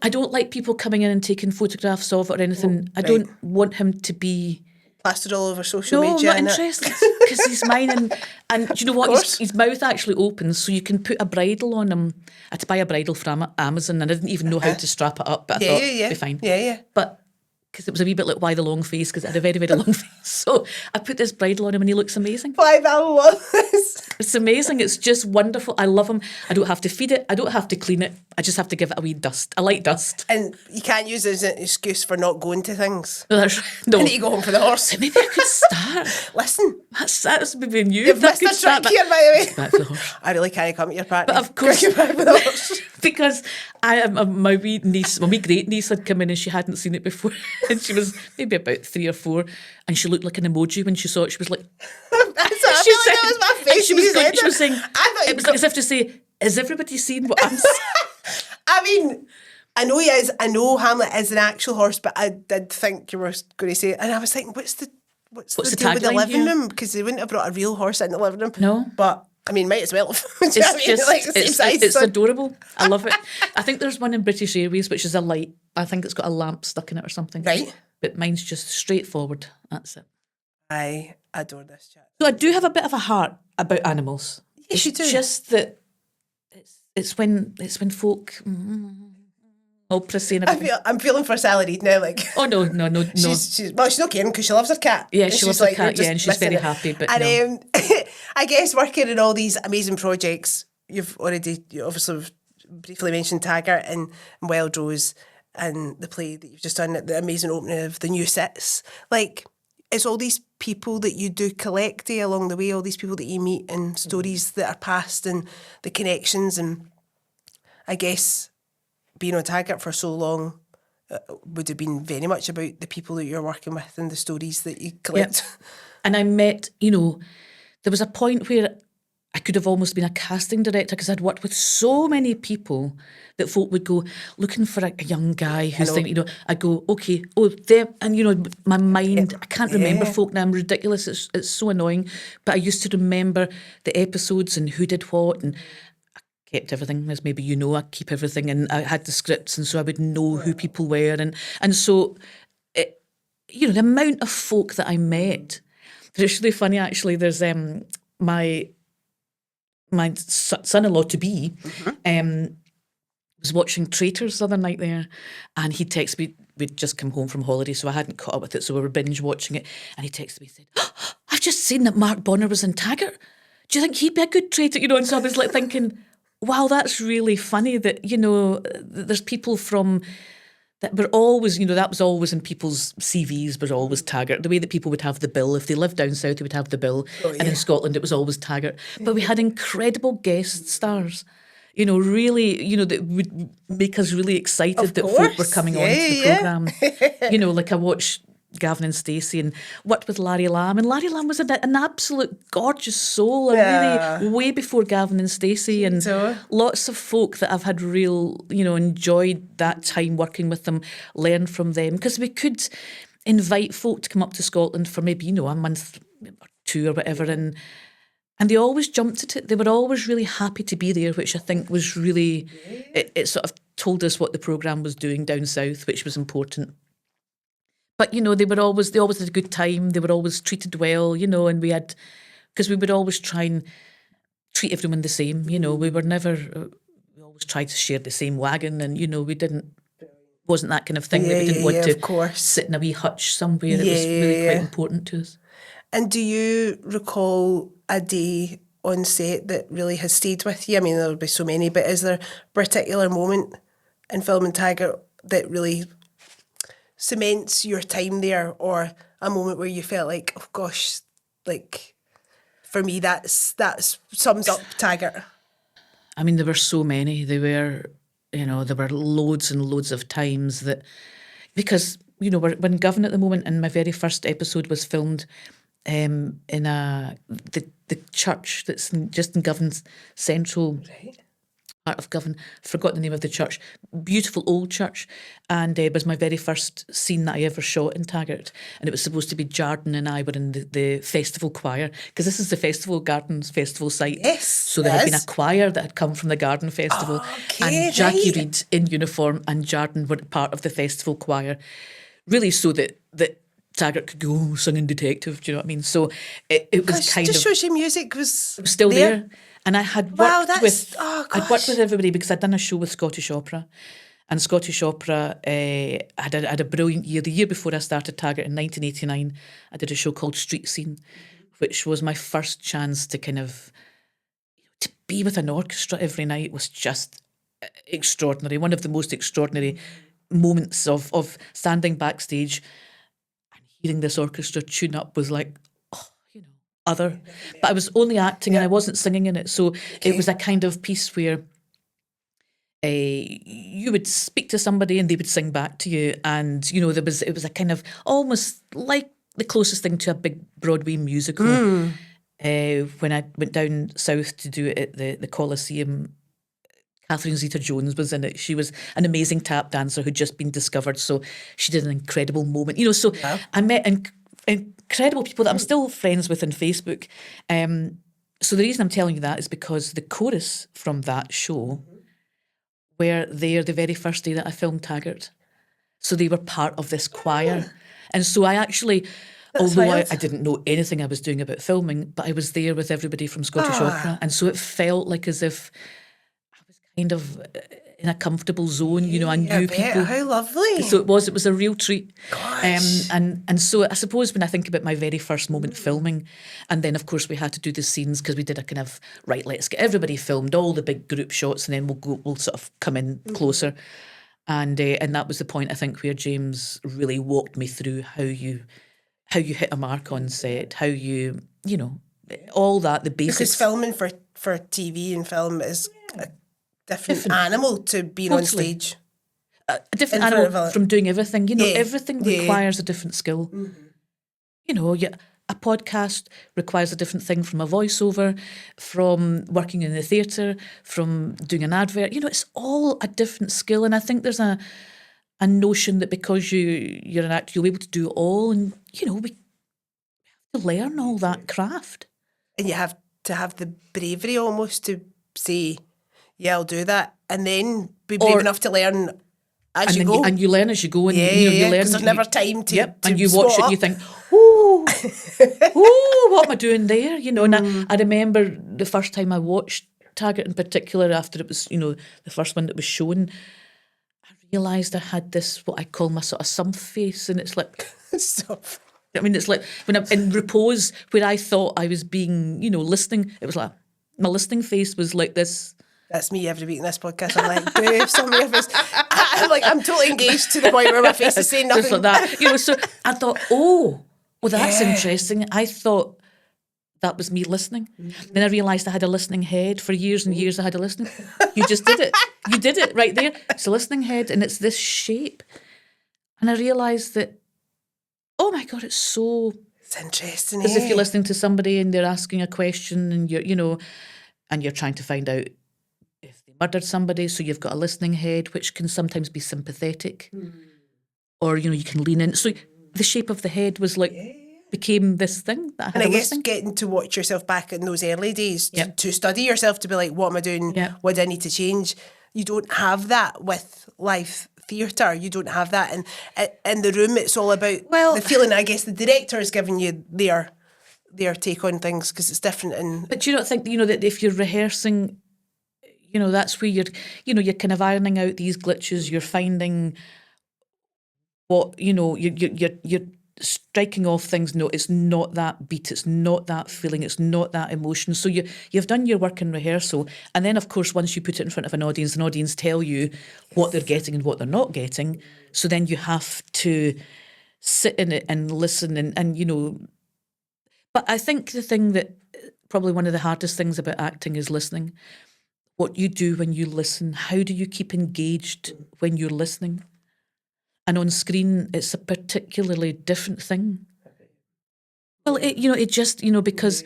I don't like people coming in and taking photographs of it or anything. I don't want him to be plastered all over social no, media. I'm not interested because he's mine. And do you know what? His mouth actually opens, so you can put a bridle on him. I had to buy a bridle from Amazon, and I didn't even know how to strap it up. But I thought it'd be fine. Yeah. But because it was a wee bit like why the long face, because it had a very, very long face. So I put this bridle on him, and he looks amazing. Why I love this. It's amazing. It's just wonderful. I love him. I don't have to feed it. I don't have to clean it. I just have to give it a wee dust. I like dust. And you can't use it as an excuse for not going to things. No, that's no. I need to go home for the horse. Maybe I could start. Listen. That's maybe new. You've missed a trick here, by the way. Back to the horse. I really can't come at your party. But of course, back with the horse. Because my wee niece, my wee great niece had come in and she hadn't seen it before. And she was maybe about 3 or 4. And she looked like an emoji when she saw it. She was like, I feel like that was my face. She was saying, I thought it was like as if to say, is everybody seeing what I'm saying? I mean, I know he is. I know Hamlet is an actual horse, but I did think you were going to say it. And I was thinking, what's the deal with the living room? Because they wouldn't have brought a real horse in the living room. No. But, I mean, might as well have. It's adorable. I love it. I think there's one in British Airways, which is a light. I think it's got a lamp stuck in it or something. Right. But mine's just straightforward. That's it. I adore this chat. So I do have a bit of a heart about animals. Yes, you do. It's just that it's when folk all prissy and everything. I'm feeling for Sally Reid now. Like, oh no. She's not caring because she loves her cat. Yeah, she loves her cat. You're Yeah, and she's very happy. But and I guess working in all these amazing projects, you obviously briefly mentioned Taggart and Wild Rose and the play that you've just done at the amazing opening of the new Sits. Like, it's all these people that you do collect along the way, all these people that you meet and stories that are passed and the connections. And I guess being on Taggart for so long would have been very much about the people that you're working with and the stories that you collect. Yep. And I met, there was a point where I could have almost been a casting director because I'd worked with so many people that folk would go looking for a young guy who's thinking, I'd go, okay, them, and my mind, I can't remember folk now, I'm ridiculous, it's so annoying, but I used to remember the episodes and who did what, and I kept everything, as maybe I keep everything, and I had the scripts, and so I would know who people were, and so, the amount of folk that I met, it's really funny actually, there's my son-in-law to be was watching Traitors the other night there, and he texted me. We'd just come home from holiday, so I hadn't caught up with it, so we were binge watching it. And he texted me and said, "I've just seen that Mark Bonner was in Taggart. Do you think he'd be a good traitor?" And so I was like thinking, "Wow, that's really funny that there's people from." That were always, that was always in people's CVs, was always Taggart. The way that people would have the bill, if they lived down south, they would have the bill. And in Scotland, it was always Taggart. But we had incredible guest stars, really, that would make us really excited that folk were coming on to the programme. Like I watched Gavin and Stacey and worked with Larry Lamb. And Larry Lamb was an absolute gorgeous soul, really way before Gavin and Stacey. And lots of folk that I've had real, enjoyed that time working with them, learn from them. Because we could invite folk to come up to Scotland for maybe, a month or 2 or whatever. And they always jumped at it. They were always really happy to be there, which I think was really, it sort of told us what the programme was doing down south, which was important. But, they always had a good time. They were always treated well, and because we would always try and treat everyone the same, we were never, we always tried to share the same wagon and, wasn't that kind of thing that we didn't want to sit in a wee hutch somewhere. It was really quite important to us. And do you recall a day on set that really has stayed with you? I mean, there'll be so many, but is there a particular moment in filming Taggart that really cements your time there, or a moment where you felt like, oh gosh, like for me that sums up Taggart? I mean, there were so many. There were loads and loads of times that, because we're in Govan at the moment, and my very first episode was filmed in the church that's just in Govan's central part of Govan. Forgot the name of the church. Beautiful old church, and it was my very first scene that I ever shot in Taggart. And it was supposed to be Jardin and I were in the festival choir, because this is the Festival Gardens festival site. Yes, so there had been a choir that had come from the Garden Festival, and Jackie Reid in uniform and Jardin were part of the festival choir, really, so that Taggart could go singing Detective. Do you know what I mean? So it was kind of just shows you music was still there. And I had worked I'd worked with everybody, because I'd done a show with Scottish Opera, and Scottish Opera had a brilliant year. The year before I started Taggart in 1989, I did a show called Street Scene, which was my first chance to kind of to be with an orchestra every night. Was just extraordinary. One of the most extraordinary moments of standing backstage and hearing this orchestra tune up was like, other. But I was only acting and I wasn't singing in it. So it was a kind of piece where you would speak to somebody and they would sing back to you. And, it was a kind of almost like the closest thing to a big Broadway musical. When I went down south to do it at the Coliseum, Catherine Zeta-Jones was in it. She was an amazing tap dancer who'd just been discovered. So she did an incredible moment. So I met incredible people that I'm still friends with on Facebook. So the reason I'm telling you that is because the chorus from that show were there the very first day that I filmed Taggart. So they were part of this choir. And so I actually, although I didn't know anything I was doing about filming, but I was there with everybody from Scottish Opera. And so it felt like as if I was kind of in a comfortable zone, I knew people. How lovely. So it was a real treat. And so I suppose when I think about my very first moment filming, and then of course we had to do the scenes, because we did a kind of, right, let's get everybody filmed, all the big group shots, and then we'll sort of come in closer. And that was the point, I think, where James really walked me through how you hit a mark on set, how you all that, the basics. Because filming for TV and film is a different animal to being on stage. A different animal from doing everything. Everything requires a different skill. A podcast requires a different thing from a voiceover, from working in the theatre, from doing an advert. It's all a different skill. And I think there's a notion that because you're an actor, you'll be able to do it all. And, we have to learn all that craft. And you have to have the bravery almost to say, yeah, I'll do that. And then be brave enough to learn as you go. And you learn as you go. And, you learn. Because there's never time to and you watch it and you think, ooh, what am I doing there? And I remember the first time I watched Taggart in particular, after it was, the first one that was shown, I realised I had this, what I call my sort of sump face. And it's like... Stuff. I mean, it's like when I'm in repose, where I thought I was being, listening, it was like, my listening face was like this. That's me every week in this podcast. I'm like, boo, somebody of us. I'm totally engaged to the point where my face is saying nothing. Just like that. So I thought, that's interesting. I thought that was me listening. Then I realised I had a listening head. For years and years I had a listening. You just did it. You did it right there. It's a listening head and it's this shape. And I realised that, oh my God, it's interesting. As if you're listening to somebody and they're asking a question and and you're trying to find out if they murdered somebody. So you've got a listening head, which can sometimes be sympathetic, or you can lean in. So the shape of the head was like became this thing that I had. And I guess getting to watch yourself back in those early days to study yourself, to be like, what am I doing? What do I need to change? You don't have that with live theatre. You don't have that. And in the room, it's all about the feeling. I guess the director is giving you their take on things, because it's different. But you don't think that if you're rehearsing, that's where you're kind of ironing out these glitches. You're finding what you're striking off things. No, it's not that beat. It's not that feeling. It's not that emotion. So you've done your work in rehearsal, and then of course once you put it in front of an audience tell you what they're getting and what they're not getting. So then you have to sit in it and listen and. But I think the thing that probably one of the hardest things about acting is listening. What you do when you listen. How do you keep engaged when you're listening? and on screen it's a particularly different thing. Well, it just, because,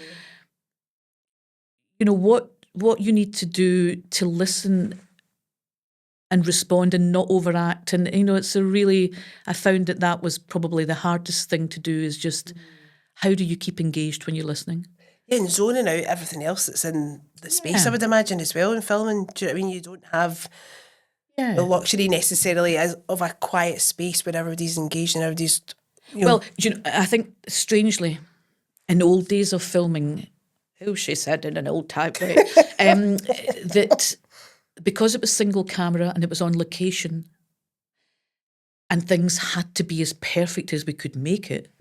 what you need to do to listen and respond and not overact. And, I found that was probably the hardest thing to do, is just how do you keep engaged when you're listening? Yeah, and zoning out everything else that's in the space, I would imagine, as well, in filming. Do you know what I mean? You don't have the luxury necessarily of a quiet space where everybody's engaged and everybody's... Well, I think, strangely, in old days of filming, she said in an old type way, that because it was single camera and it was on location and things had to be as perfect as we could make it,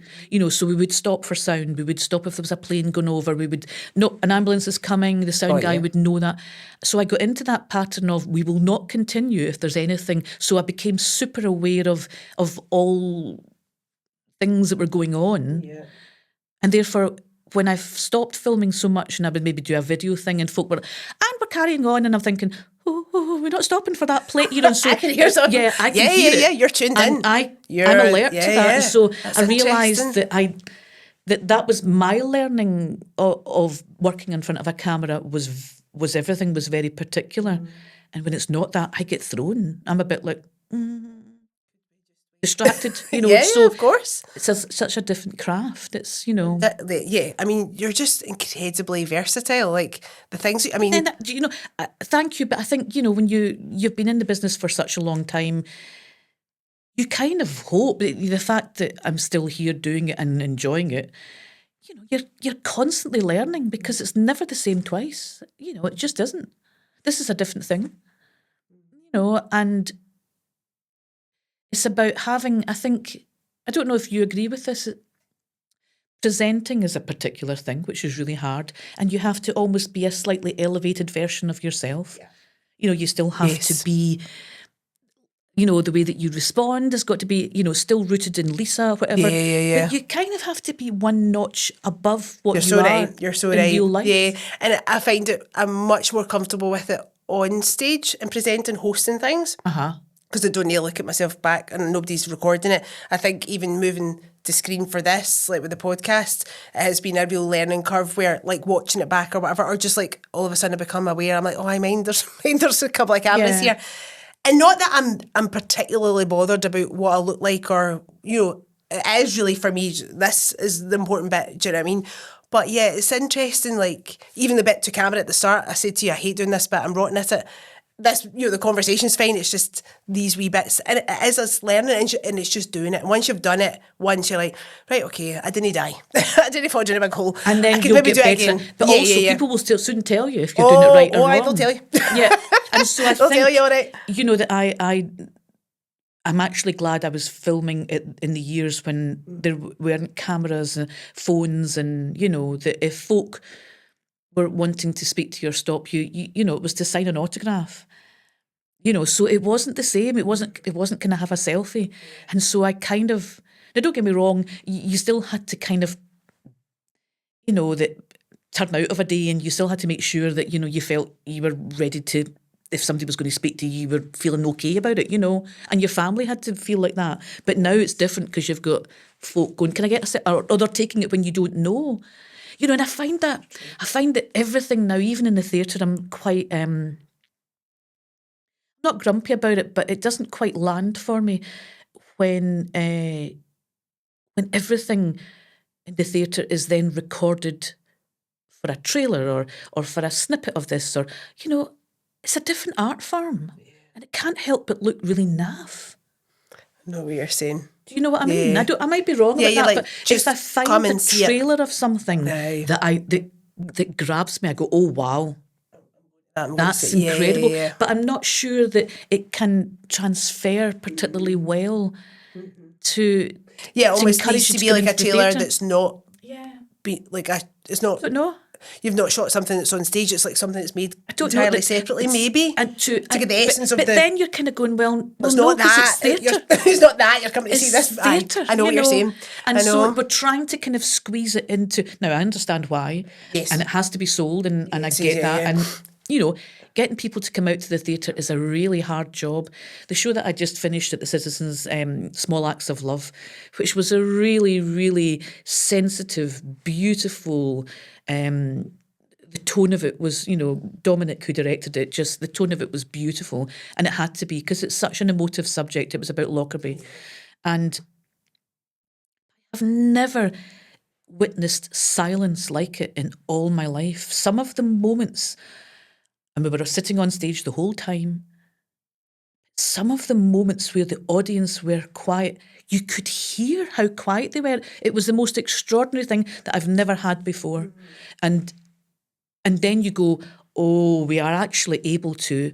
so we would stop for sound, we would stop if there was a plane going over, we would, no, an ambulance is coming, the sound guy would know that. So I got into that pattern of, we will not continue if there's anything. So I became super aware of all things that were going on. Yeah. And therefore, when I stopped filming so much and I would maybe do a video thing and folk were, and we're carrying on, and I'm thinking, we're not stopping for that plate. So I can hear something. Yeah, I can hear it. Yeah, you're tuned in. I'm alert to that. Yeah. And so I realised that was my learning of working in front of a camera was everything was very particular. And when it's not that, I get thrown. I'm a bit like... distracted, so of course it's such a different craft. It's I mean, you're just incredibly versatile. Like the things I mean, thank you, but I think when you've been in the business for such a long time, you kind of hope that the fact that I'm still here doing it and enjoying it, you're constantly learning, because it's never the same twice. It just isn't. This is a different thing, and it's about having, I think, I don't know if you agree with this, presenting is a particular thing, which is really hard, and you have to almost be a slightly elevated version of yourself. Yeah. You still have to be, the way that you respond has got to be, still rooted in Lisa, whatever. Yeah. But you kind of have to be one notch above what You're so in right. real life. Yeah, and I find I'm much more comfortable with it on stage and presenting, hosting things. Because I don't need to look at myself back and nobody's recording it. I think even moving to screen for this, like with the podcast, it has been a real learning curve where, like, watching it back or whatever, or just like all of a sudden I become aware. I'm like, oh, I mind there's a couple of cameras here. And not that I'm particularly bothered about what I look like, or, it is really, for me, this is the important bit, do you know what I mean? But yeah, it's interesting, like, even the bit to camera at the start, I said to you, I hate doing this bit, I'm rotting at it. This, the conversation's fine, it's just these wee bits, and it is us learning, and it's just doing it. And once you've done it once, you're like, right, okay, I didn't die. I didn't fall down a big hole. And then I could you'll maybe get do it better. again. But also, people will soon tell you if you're doing it right or wrong. I will tell you. Yeah, and so I They'll think, tell you all right. That I'm actually glad I was filming it in the years when there weren't cameras and phones, and, that if folk were wanting to speak to you or stop you, it was to sign an autograph. So it wasn't the same. It wasn't going to have a selfie. And so I kind of, now don't get me wrong, you still had to kind of, that turn out of a day, and you still had to make sure that, you felt you were ready to, if somebody was going to speak to you, you were feeling okay about it, and your family had to feel like that. But now it's different, because you've got folk going, can I get a set? Or they're taking it when you don't know. And I find that everything now, even in the theatre, I'm quite... not grumpy about it, but it doesn't quite land for me when everything in the theatre is then recorded for a trailer or for a snippet of this, or it's a different art form, and it can't help but look really naff. I know what you're saying. Do you know what I mean? I might be wrong about that, like, but if I find a trailer of something that grabs me, I go, oh wow. That's incredible. Yeah. But I'm not sure that it can transfer particularly well to... Yeah, it almost needs to be like a trailer that's not... it's not... But no. You've not shot something that's on stage, it's like something that's made entirely separately, maybe. And to get the essence of the... But then you're kind of going, it's not that. It's theatre. It's not that, you're coming to see this. Theatre, I know what you're saying. And so we're trying to kind of squeeze it into... Now, I understand why. Yes. And it has to be sold, and I get that. Yeah. And, getting people to come out to the theatre is a really hard job. The show that I just finished at the Citizens, Small Acts of Love, which was a really, really sensitive, beautiful. The tone of it was, Dominic, who directed it, just the tone of it was beautiful. And it had to be, because it's such an emotive subject. It was about Lockerbie. And I've never witnessed silence like it in all my life. Some of the moments, and we were sitting on stage the whole time, some of the moments where the audience were quiet, you could hear how quiet they were. It was the most extraordinary thing that I've never had before. Mm-hmm. And then you go, oh, we are actually able to,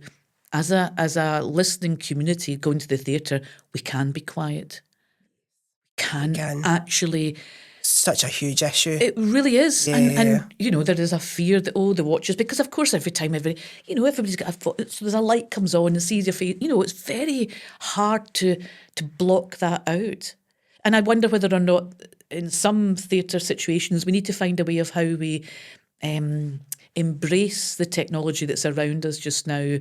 as a listening community going to the theatre, we can be quiet. Can actually. Such a huge issue. It really is. Yeah. And there is a fear that, the watchers, because of course every time everybody's got so there's a light comes on and sees your face. It's very hard to block that out. And I wonder whether or not in some theatre situations we need to find a way of how we embrace the technology that's around us just now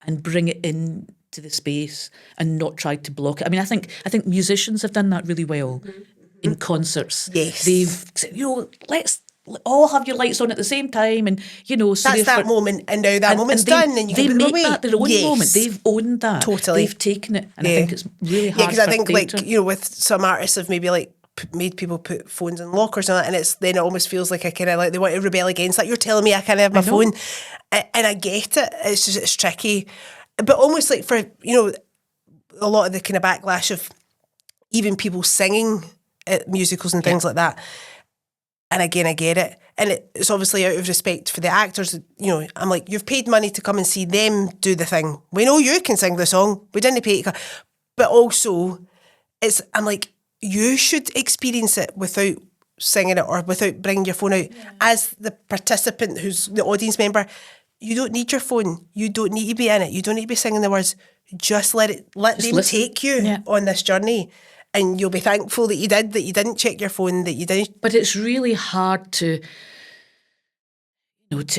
and bring it into the space and not try to block it. I mean, I think musicians have done that really well in concerts. Yes. They've said, let's all have your lights on at the same time, and so that's that moment, and now that moment's done, and you they can put it away. That their own moment. They've owned that. Totally. They've taken it, and I think it's really hard. Yeah, because I think with some artists have maybe made people put phones in lockers and that, and it almost feels like I kind of they want to rebel against that. You're telling me I can't have my phone, and I get it. It's just it's tricky, but almost like for a lot of the kind of backlash of even people singing at musicals and things like that. And again, I get it, and it's obviously out of respect for the actors. I'm like, you've paid money to come and see them do the thing. We know you can sing the song. We didn't pay to, but also I'm like, you should experience it without singing it or without bringing your phone out. Yeah. As the participant who's the audience member, you don't need your phone. You don't need to be in it. You don't need to be singing the words. Just let them listen. Take you on this journey. And you'll be thankful that you didn't check your phone, that you didn't. But it's really hard to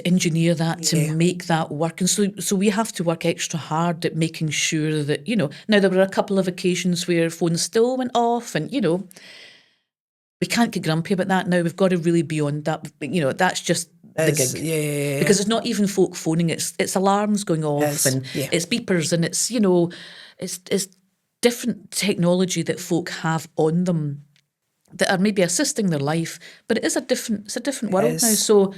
engineer that, to make that work. And so we have to work extra hard at making sure that, now there were a couple of occasions where phones still went off and, we can't get grumpy about that now. We've got to really be on that. That's just the gig. Yeah. Because it's not even folk phoning, it's alarms going off and it's beepers and it's, it's different technology that folk have on them that are maybe assisting their life, but it's a different world now. So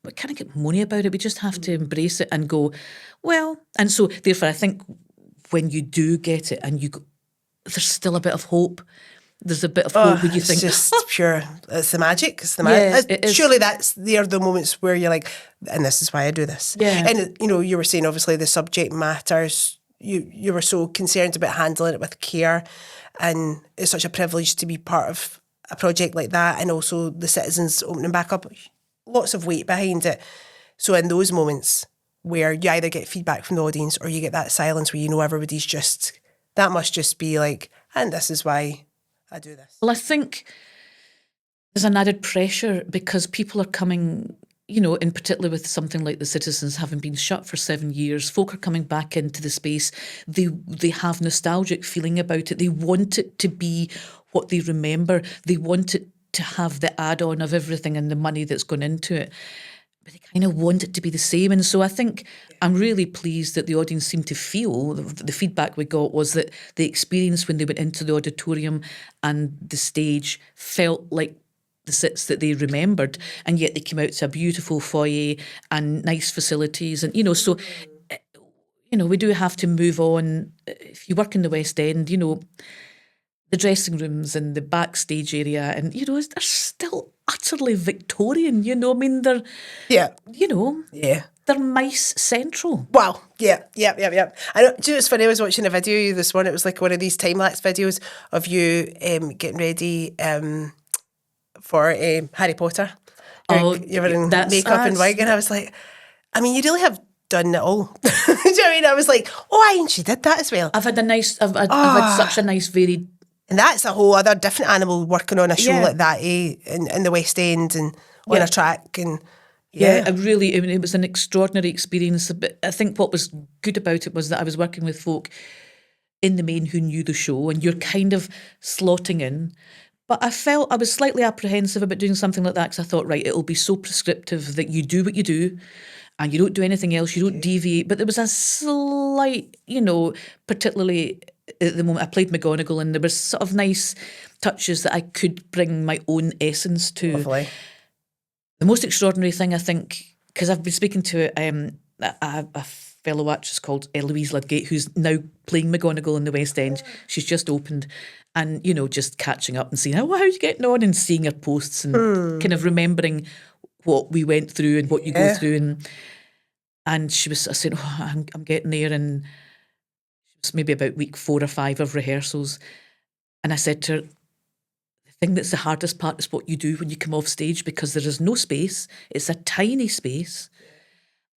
we can't get moany about it. We just have to embrace it and go, well, and so therefore I think when you do get it and you go, there's still a bit of hope. There's a bit of hope when you think... It's just pure... It's the magic. It's the magic. Surely they're the moments where you're like, and this is why I do this. Yeah. And, you were saying, obviously, the subject matters. You were so concerned about handling it with care, and it's such a privilege to be part of a project like that, and also the Citizens opening back up. Lots of weight behind it. So in those moments where you either get feedback from the audience or you get that silence where everybody's just... That must just be like, and this is why... I do this. Well, I think there's an added pressure because people are coming, in particular with something like the Citizens having been shut for 7 years, folk are coming back into the space. They have nostalgic feeling about it. They want it to be what they remember. They want it to have the add-on of everything and the money that's gone into it. But they kind of want it to be the same. And so I think I'm really pleased that the audience seemed to feel, the feedback we got was that the experience when they went into the auditorium and the stage felt like the sits that they remembered, and yet they came out to a beautiful foyer and nice facilities. And, so, we do have to move on. If you work in the West End, the dressing rooms and the backstage area, and they're still utterly Victorian. They're they're mice central. Wow, yeah. I know. Do you know, it's funny? I was watching a video this morning. It was like one of these time lapse videos of you getting ready for Harry Potter. You were in makeup and wig, and I was like, I mean, you really have done it all. Do you know what I mean? I was like, and she did that as well. I've had such a nice varied. And that's a whole other different animal working on a show like that, in the West End and on a track. And Yeah, I mean, it was an extraordinary experience. But I think what was good about it was that I was working with folk in the main who knew the show, and you're kind of slotting in. But I felt I was slightly apprehensive about doing something like that because I thought, right, it'll be so prescriptive that you do what you do and you don't do anything else, you don't deviate. But there was a slight, particularly at the moment I played McGonagall, and there was sort of nice touches that I could bring my own essence to. Lovely. The most extraordinary thing, I think, because I've been speaking to a fellow actress called Louise Ludgate, who's now playing McGonagall in the West End. She's just opened, and just catching up and seeing how are you getting on, and seeing her posts and kind of remembering what we went through and what you go through, and she was saying, I'm getting there, and it was maybe about week 4 or 5 of rehearsals, and I said to her, the thing that's the hardest part is what you do when you come off stage, because there is no space. It's a tiny space.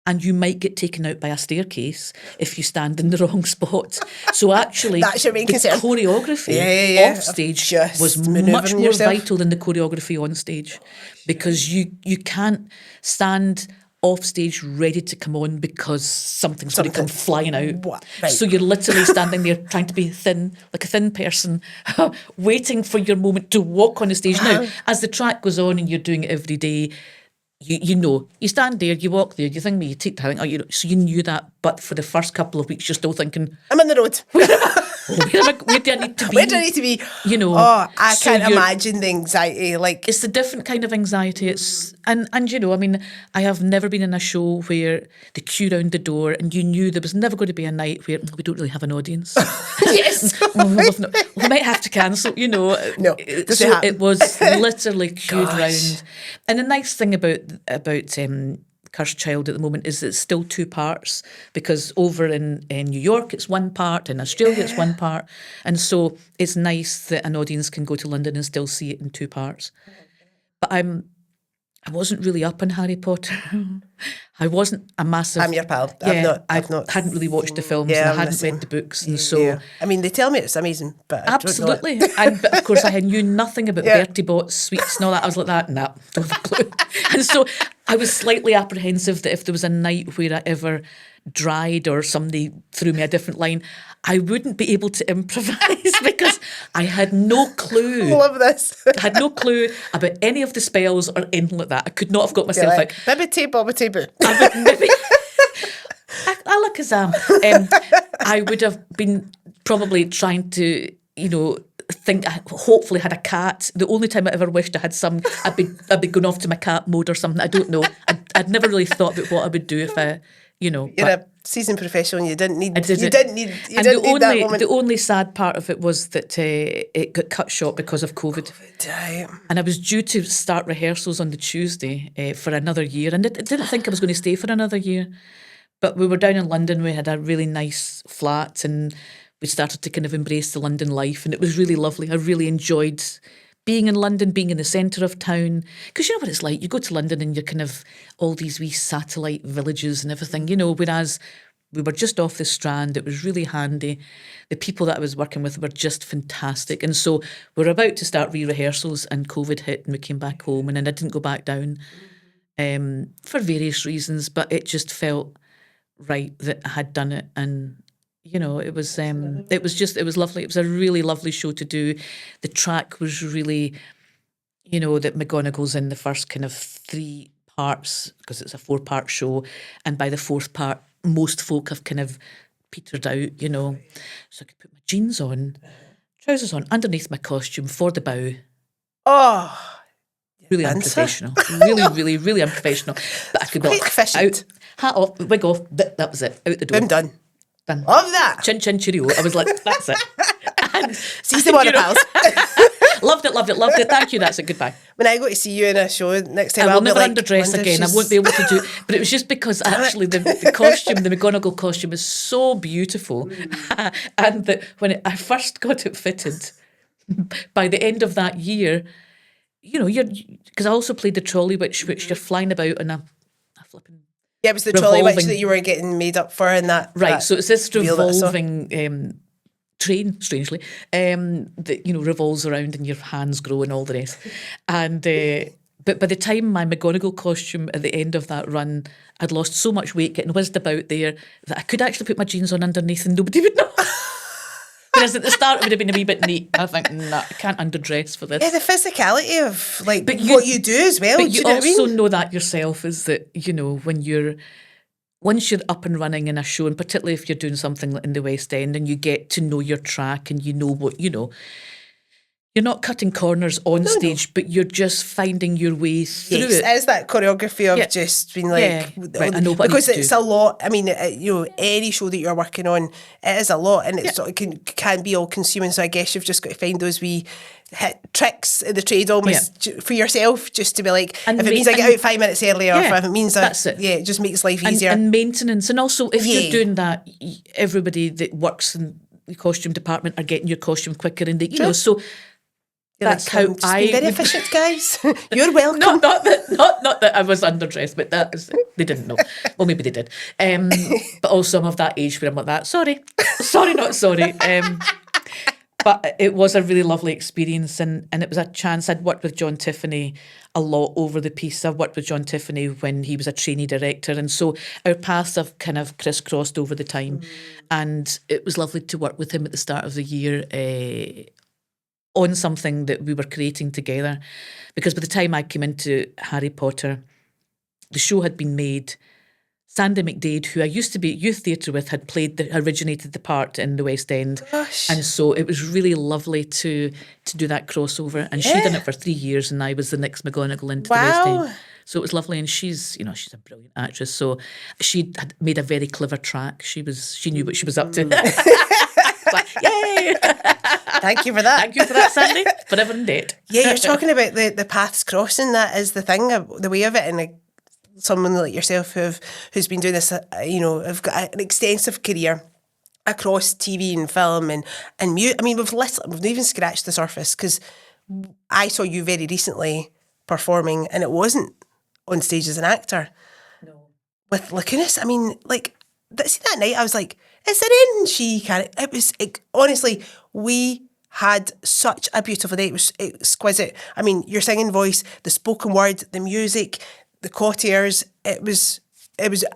And you might get taken out by a staircase if you stand in the wrong spot. So actually, that's your main concern. Choreography off stage was much more yourself. vital than the choreography on stage, because you can't stand off stage ready to come on because something's going to come flying out. Right. So you're literally standing there trying to be thin, like a thin person, waiting for your moment to walk on the stage. Now, as the track goes on and you're doing it every day, you stand there, you walk there, you think, you take the thing, so you knew that. But for the first couple of weeks, you're still thinking, I'm on the road. where do I need to be? Where do I need to be? I can't imagine the anxiety. Like, it's a different kind of anxiety. It's and I mean, I have never been in a show where the queue round the door and you knew there was never going to be a night where we don't really have an audience. Yes, we might have to cancel. No, so it was literally queued round. And the nice thing about Cursed Child at the moment is it's still 2 parts, because over in New York it's 1 part, in Australia it's 1 part, and so it's nice that an audience can go to London and still see it in 2 parts. But I wasn't really up on Harry Potter. I wasn't a massive... I'm your pal. Yeah, I've not hadn't really watched the films, and I hadn't read the books, and so... Yeah. I mean, they tell me it's amazing, but absolutely. But of course, I knew nothing about Bertie Bott's sweets and all that. I was like that, nah, don't have a clue. And so I was slightly apprehensive that if there was a night where I ever dried or somebody threw me a different line, I wouldn't be able to improvise because I had no clue. Love this. I had no clue about any of the spells or anything like that. I could not have got myself out. Bibbity bobbity boo. I would maybe... Alakazam. I would have been probably trying to, think I hopefully had a cat. The only time I ever wished I had I'd be going off to my cat mode or something. I don't know. I'd never really thought about what I would do if I, You're a seasoned professional. You didn't need. The only sad part of it was that it got cut short because of COVID. And I was due to start rehearsals on the Tuesday for another year, and I didn't think I was going to stay for another year. But we were down in London. We had a really nice flat, and we started to kind of embrace the London life, and it was really lovely. I really enjoyed being in London, being in the centre of town. Because you know what it's like. You go to London and you're kind of all these wee satellite villages and everything, whereas we were just off the Strand. It was really handy. The people that I was working with were just fantastic. And so we were about to start re-rehearsals and COVID hit and we came back home, and then I didn't go back down for various reasons, but it just felt right that I had done it. And it was lovely. It was a really lovely show to do. The track was really, that McGonagall's in the first kind of 3 parts, because it's a 4-part show, and by the 4th part, most folk have kind of petered out, So I could put my jeans on, trousers on, underneath my costume for the bow. Oh, really unprofessional. Really, really, really unprofessional. But I could not out, hat off, wig off. That was it. Out the door. I'm done. Done. Love that. Chin chin cheerio. I was like, that's it. And, see the water pals. Loved it. Thank you. That's it. Goodbye. When I go to see you in a show next time, I will never be like, underdress again. I won't be able to do. But it was just because actually the costume, the McGonagall costume, is so beautiful, and that when I first got it fitted, by the end of that year, you're because I also played the trolley, which you're flying about in a flipping. Yeah, it was the trolley witch that you were getting made up for, and that. Right, so it's this revolving train, strangely, that revolves around, and your hands grow and all the rest. And But by the time my McGonagall costume at the end of that run, I'd lost so much weight getting whizzed about there that I could actually put my jeans on underneath and nobody would know. Whereas at the start it would have been a wee bit neat. I think, nah, I can't underdress for this. Yeah, the physicality of like what you do as well. But do you know what I also mean? know that yourself, is that, once you're up and running in a show, and particularly if you're doing something in the West End and you get to know your track and you know what, you're not cutting corners on stage, but you're just finding your way through it. It is that choreography of just being like, right, I know what because I need to it's do. a lot. I mean, any show that you're working on, it is a lot, and it sort of can be all consuming. So I guess you've just got to find those wee tricks in the trade almost for yourself, just to be like, And if it means I get out 5 minutes earlier, or if it means that's it. it just makes life easier. And maintenance, and also if you're doing that, everybody that works in the costume department are getting your costume quicker, and so. That's how I very efficient, guys. You're welcome. Not that I was underdressed, but they didn't know. Well, maybe they did. But also I'm of that age where I'm like that. Sorry, not sorry. But it was a really lovely experience, and it was a chance. I'd worked with John Tiffany a lot over the piece. I've worked with John Tiffany when he was a trainee director, and so our paths have kind of crisscrossed over the time. And it was lovely to work with him at the start of the year on something that we were creating together, because by the time I came into Harry Potter, the show had been made. Sandy McDade, who I used to be at youth theatre with, had originated the part in the West End. Gosh. And so it was really lovely to do that crossover. And she'd done it for 3 years, and I was the next McGonagall into the West End. So it was lovely, and she's a brilliant actress. So she had made a very clever track. She knew what she was up to. But, yay! Thank you for that. Thank you for that, Sandy. Forever and dead. Yeah, you're talking about the paths crossing. That is the thing, the way of it, and someone like yourself who's been doing this, have got an extensive career across TV and film and music. I mean, we've not even scratched the surface, because I saw you very recently performing, and it wasn't on stage as an actor. No. With Lacunas. I mean, see that night, I was like, is there anything she can? Honestly, we had such a beautiful day. It was exquisite. I mean, your singing voice, the spoken word, the music, the courtiers, it was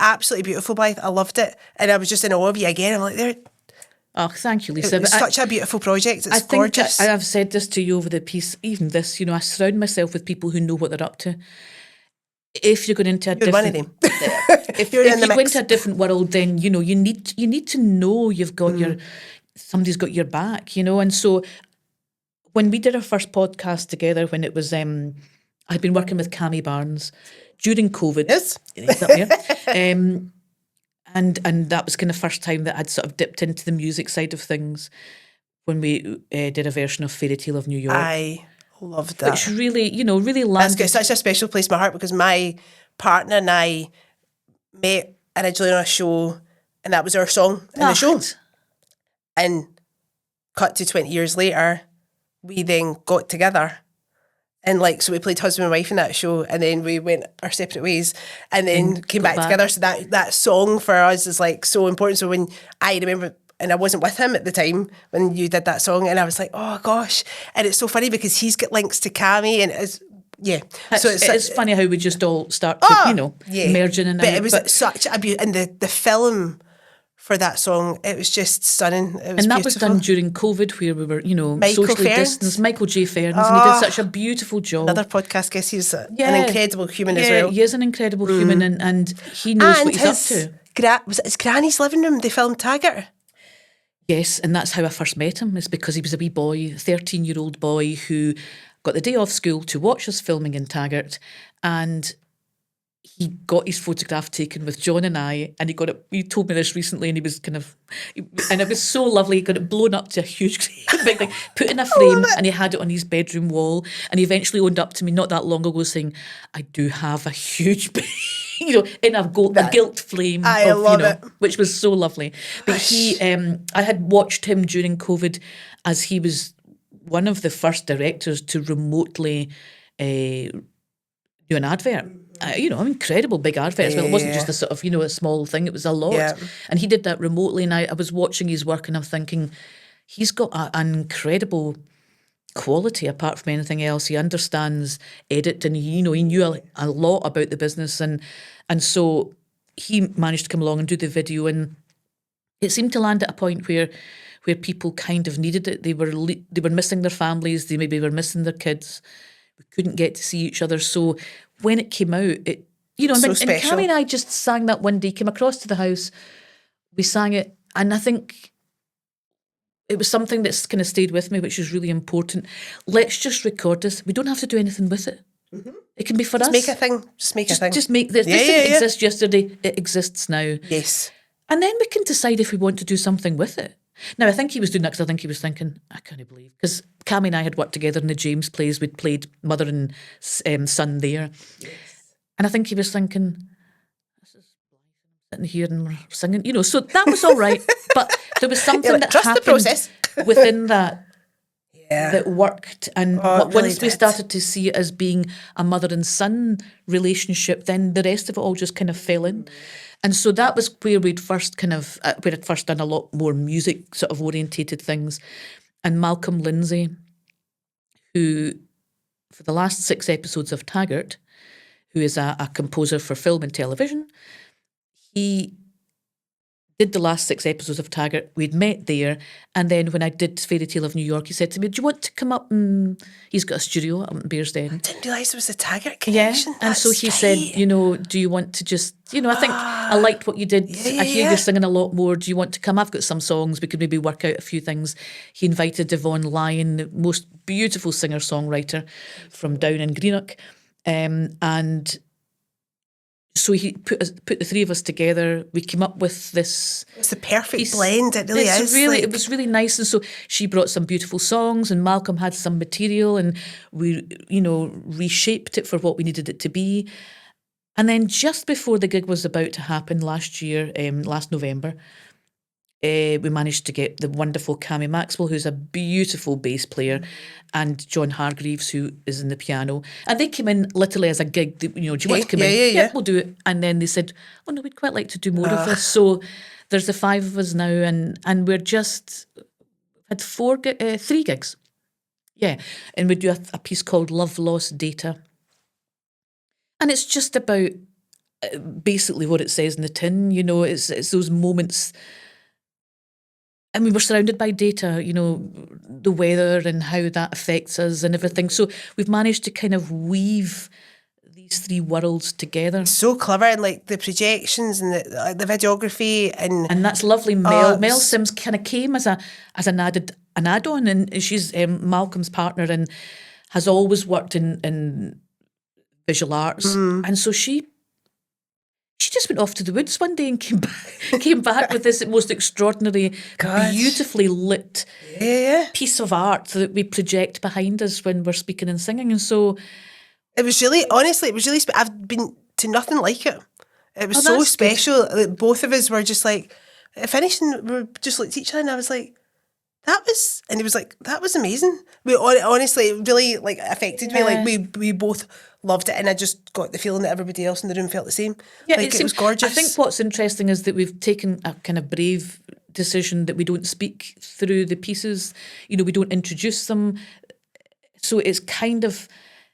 absolutely beautiful, Blythe. I loved it. And I was just in awe of you again. I'm like, oh, thank you, Lisa. It's such a beautiful project. It's gorgeous. I've said this to you over the piece, even this, I surround myself with people who know what they're up to. If you're going into You're one of them. if you go into a different world, then you need to know you've got somebody's got your back, and so when we did our first podcast together, when it was I'd been working with Cammy Barnes during COVID. Yes. He's up here. And that was kind of first time that I'd sort of dipped into the music side of things when we did a version of Fairy Tale of New York. I loved that. Which really, really landed. That's got such a special place in my heart, because my partner and I met originally on a show, and that was our song in the show. And cut to 20 years later, we then got together. And so we played husband and wife in that show, and then we went our separate ways, and then came back together. So that song for us is so important. So when I remember, and I wasn't with him at the time when you did that song, and I was like, oh gosh. And it's so funny because he's got links to Cammy, and it's so it's funny how we just all start merging and but it was such a beauty, and the film for that song, it was just stunning. It was and that beautiful. was done during COVID, where we were, socially distanced. Michael J. Ferns, and he did such a beautiful job. Another podcast guest. He's an incredible human as well. He is an incredible human, and he knows what he's up to. Was it his granny's living room? They filmed Taggart. Yes, and that's how I first met him, is because he was a wee boy, 13-year-old boy who got the day off school to watch us filming in Taggart, and he got his photograph taken with John and I, and he told me this recently, and he was and it was so lovely. He got it blown up to a huge big thing, put in a frame, and he had it on his bedroom wall, and he eventually owned up to me not that long ago saying, I do have a huge in a gilt flame, which was so lovely. But I had watched him during COVID, as he was one of the first directors to remotely do an advert. Incredible big advert. Well, it wasn't just a sort of, a small thing. It was a lot. Yeah. And he did that remotely, and I was watching his work, and I'm thinking, he's got an incredible quality apart from anything else. He understands editing. He knew a lot about the business, and so he managed to come along and do the video, and it seemed to land at a point where people kind of needed it. They were missing their families. They maybe were missing their kids. We couldn't get to see each other. So when it came out, and Cammy and I just sang that one day. Came across to the house, we sang it, and I think it was something that's kind of stayed with me, which is really important. Let's just record this. We don't have to do anything with it. Mm-hmm. It can be for us. Make a thing. Just make a thing. Just make this. This didn't exist yesterday. It exists now. Yes. And then we can decide if we want to do something with it. Now, I think he was doing that because I think he was thinking, I can't believe. Because Cammy and I had worked together in the James plays. We'd played mother and son there. Yes. And I think he was thinking, this is sitting here and we're singing, so that was all right. But there was something that happened the process. Within that that worked. And once we started to see it as being a mother and son relationship, then the rest of it all just kind of fell in. And so that was where I'd first done a lot more music sort of orientated things. And Malcolm Lindsay, who for the last 6 episodes of Taggart, who is a composer for film and television, he did the last 6 episodes of Taggart. We'd met there, and then when I did Fairy Tale of New York, he said to me, do you want to come up? And he's got a studio up in Bearsden. I didn't realise it was a Taggart connection. Yeah, and so he said, do you want to just, I think I liked what you did. I hear you're singing a lot more. Do you want to come? I've got some songs. We could maybe work out a few things. He invited Yvonne Lyon, the most beautiful singer-songwriter from down in Greenock. And so he put the 3 of us together. We came up with this. It's the perfect blend. It really is. It was really nice. And so she brought some beautiful songs, and Malcolm had some material, and we, reshaped it for what we needed it to be. And then just before the gig was about to happen last year, last November, we managed to get the wonderful Cammy Maxwell, who's a beautiful bass player, and John Hargreaves, who is in the piano. And they came in literally as a gig. Do you want to come in? Yeah, we'll do it. And then they said, oh no, we'd quite like to do more of this. So there's the 5 of us now, and we're just had 3 gigs. Yeah, and we do a piece called Love Lost Data. And it's just about basically what it says in the tin. It's those moments. And we were surrounded by data, the weather and how that affects us and everything. So we've managed to kind of weave these 3 worlds together. So clever, and like the projections and the videography and that's lovely. Mel Sims kind of came as an add-on, and she's Malcolm's partner and has always worked in visual arts, and so she just went off to the woods one day and came back with this most extraordinary, beautifully lit piece of art that we project behind us when we're speaking and singing. And so it was really, honestly, I've been to nothing like it. It was so special. Like, both of us were just like, finishing, we just looked at each other and I was like, and he was like, that was amazing. Honestly, it really affected me. Like we both loved it, and I just got the feeling that everybody else in the room felt the same. Yeah, it was gorgeous. I think what's interesting is that we've taken a kind of brave decision that we don't speak through the pieces. We don't introduce them. So it's kind of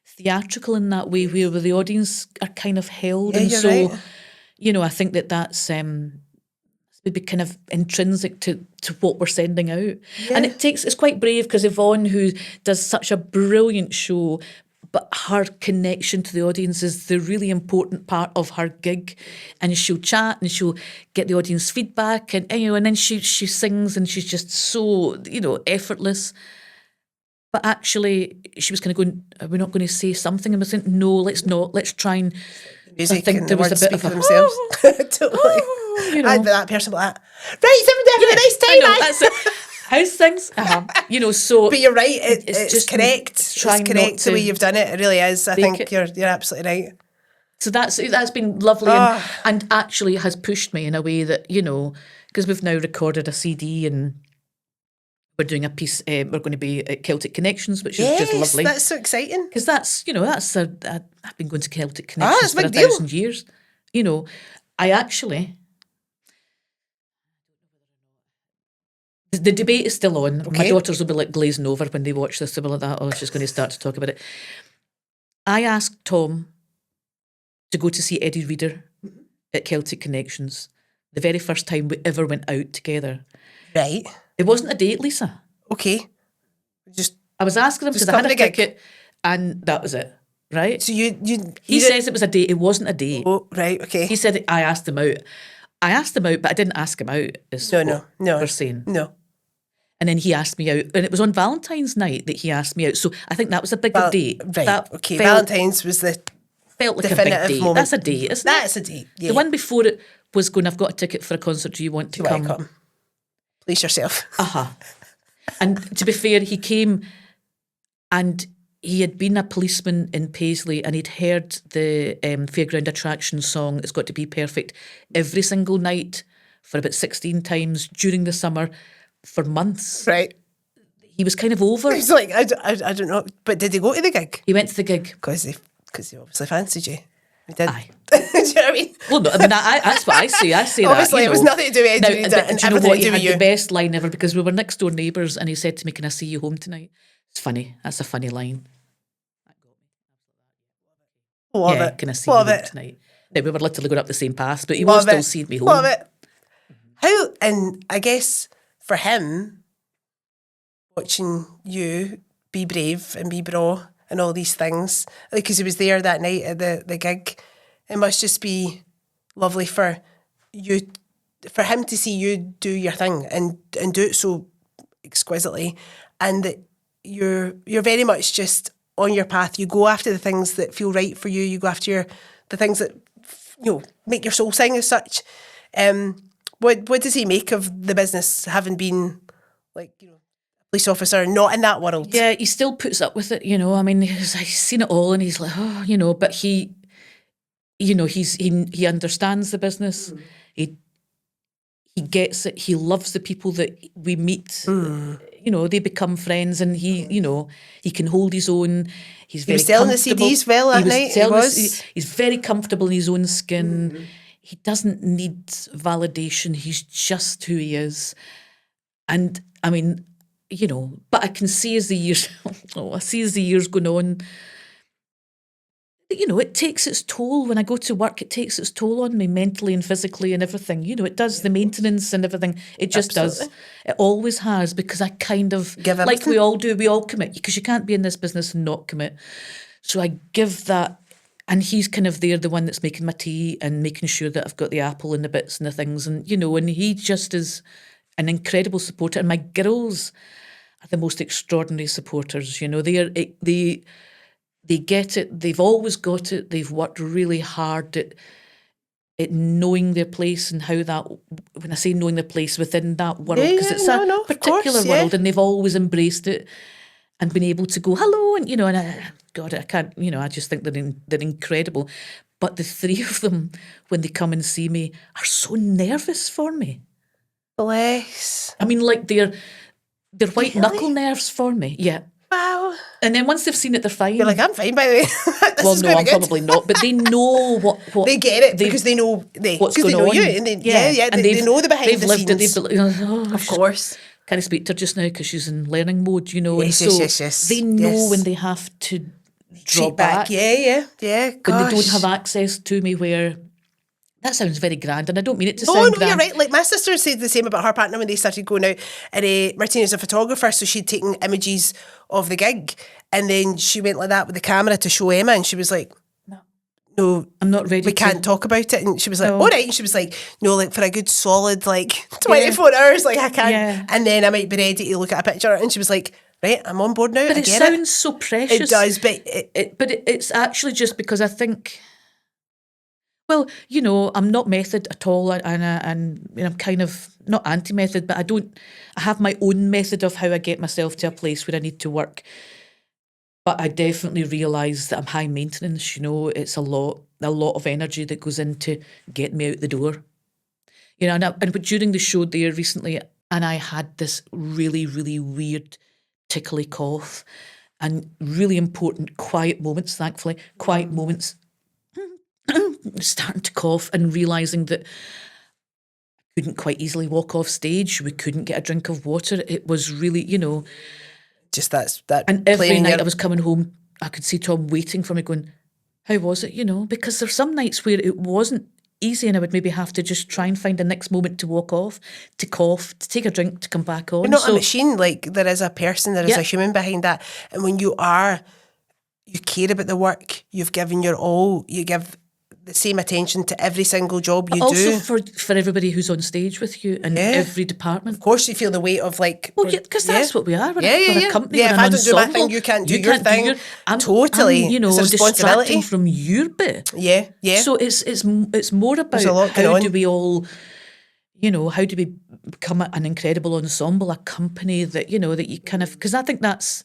theatrical in that way, where the audience are kind of held. And so, right. I think that's maybe kind of intrinsic to what we're sending out. Yeah. And it's quite brave, because Yvonne, who does such a brilliant show, but her connection to the audience is the really important part of her gig. And she'll chat and she'll get the audience feedback, and then she sings, and she's just so, effortless. But actually, she was kind of going, are we not going to say something? And I was saying, no, let's not. Let's try and... Music, I think there was a bit of themselves. Totally. I'd be that person like that. Right, everybody have a nice time. That's it. How's things? So... But you're right, it's just correct. It's correct the way you've done it. It really is. I think you're absolutely right. So that's been lovely, and actually has pushed me in a way that, because we've now recorded a CD, and we're doing a piece, we're going to be at Celtic Connections, which is just lovely. That's so exciting. Because I've been going to Celtic Connections for 1,000 years. I actually... The debate is still on. Okay. My daughters will be like glazing over when they watch this. They'll be like that, oh, she's going to start to talk about it. I asked Tom to go to see Eddie Reader at Celtic Connections the very first time we ever went out together. Right. It wasn't a date, Lisa. Okay. I was asking him just because I had come a to gig. ticket and that was it, right? So he says it was a date. It wasn't a date. Oh, right, okay. He said I asked him out. I asked him out, but I didn't ask him out. No. We're saying. No. And then he asked me out, and it was on Valentine's night that he asked me out. So I think that was a bigger date. Right, that okay. Valentine's was the felt like definitive a big date. moment. That's a date, isn't it? That's a date, yeah. The one before it was going, I've got a ticket for a concert. Do you want to come? Please yourself. And to be fair, he came and he had been a policeman in Paisley and he'd heard the Fairground Attraction song, It's Got to Be Perfect, every single night for about 16 times during the summer for months. Right. He was kind of over. He's like, I don't know. But did he go to the gig? He went to the gig. Because he obviously fancied you. He did. Aye. Do you know what I mean? Well, no, I mean, that's what I say. I say obviously, that. it was nothing to do with Eddie Reader and do you know everything what? to He do had with you. the best line ever because we were next door neighbours and he said to me, can I see you home tonight? It's funny. That's a funny line. Love it. Can I see you home tonight? Now, we were literally going up the same path, but he was still seeing me home. Love it. How, and I guess for him, watching you be brave and be Braw and all these things, because he was there that night at the gig, it must just be lovely for you, for him to see you do your thing and do it so exquisitely, and that you're very much just on your path. You go after the things that feel right for you. You go after the things that make your soul sing as such. What does he make of the business, having been a police officer, not in that world? Yeah, he still puts up with it, I mean, he's seen it all and he's like, but he understands the business. He gets it. He loves the people that we meet. They become friends and he can hold his own. He's very selling the comfortable. CDs well that night. He's very comfortable in his own skin. He doesn't need validation. He's just who he is. And I mean, but I can see as the years, going on, it takes its toll. When I go to work, it takes its toll on me mentally and physically and everything. It does, the maintenance and everything. It just does. It always has, because I kind of, like we all do, we all commit, because you can't be in this business and not commit. So I give that, and he's kind of there, the one that's making my tea and making sure that I've got the apple and the bits and the things. And, and he just is an incredible supporter. And my girls are the most extraordinary supporters. They get it. They've always got it. They've worked really hard at knowing their place and how that, when I say knowing their place within that world, because it's a particular world, and they've always embraced it and been able to go, hello, and, God, I can't, I just think they're incredible. But the three of them, when they come and see me, are so nervous for me. Bless. I mean, like they're white knuckle nerves for me. Yeah. Wow. And then once they've seen it, they're fine. You're like, I'm fine, by the way. Well, no, I'm probably not. But they know what they get it, because they know what's going on. You, and they know the behind the scenes. Of course. Can I speak to her just now because she's in learning mode, Yes. They know when they have to draw back. Yeah. Gosh. When they don't have access to me, where that sounds very grand, and I don't mean it to sound grand. No, you're right. Like my sister said the same about her partner when they started going out. And Martina's a photographer, so she'd taken images of the gig, and then she went like that with the camera to show Emma, and she was like, "No, I'm not ready. We can't talk about it." And she was like, "All right." And she was like, "No, like for a good solid 24 hours, I can't." Yeah. And then I might be ready to look at a picture. And she was like, "Right, I'm on board now." But it sounds so precious. It does, but it's actually just because I think. Well, I'm not method at all, and I'm kind of not anti-method, but I have my own method of how I get myself to a place where I need to work. But I definitely realise that I'm high maintenance. It's a lot of energy that goes into getting me out the door. And during the show there recently, and I had this really, really weird tickly cough, and really important quiet moments. Thankfully, quiet moments. Starting to cough and realising that couldn't quite easily walk off stage. We couldn't get a drink of water. It was really, Just that. And every playing night I was coming home, I could see Tom waiting for me going, how was it, Because there's some nights where it wasn't easy and I would maybe have to just try and find the next moment to walk off, to cough, to take a drink, to come back on. You're not a machine. Like, there is a person, there is a human behind that. And when you care about the work, you've given your all, you give the same attention to every single job you do. Also for everybody who's on stage with you in every department. Of course you feel the weight of like... Well, because that's what we are. We're a company. Yeah, we're if an I don't do my ensemble. thing, you can't do your thing. Totally. I'm, it's a responsibility. distracting from your bit. Yeah. So it's more about how do we all... how do we become an incredible ensemble, a company that, that you kind of... Because I think that's...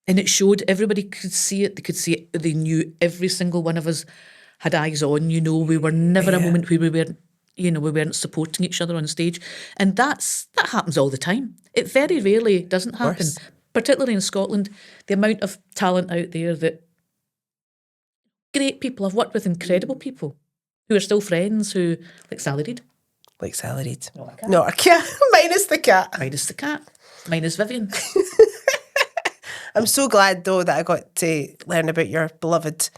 And it showed, everybody could see it. They could see it. They knew every single one of us had eyes on. We were never a moment where we weren't supporting each other on stage. And that happens all the time. It very rarely doesn't happen. Particularly in Scotland, the amount of talent out there that... Great people. I've worked with incredible people who are still friends, like Sally Reid. Like Sally Reid. Not a cat. Minus the cat. Minus the cat. Minus Vivian. I'm so glad, though, that I got to learn about your beloved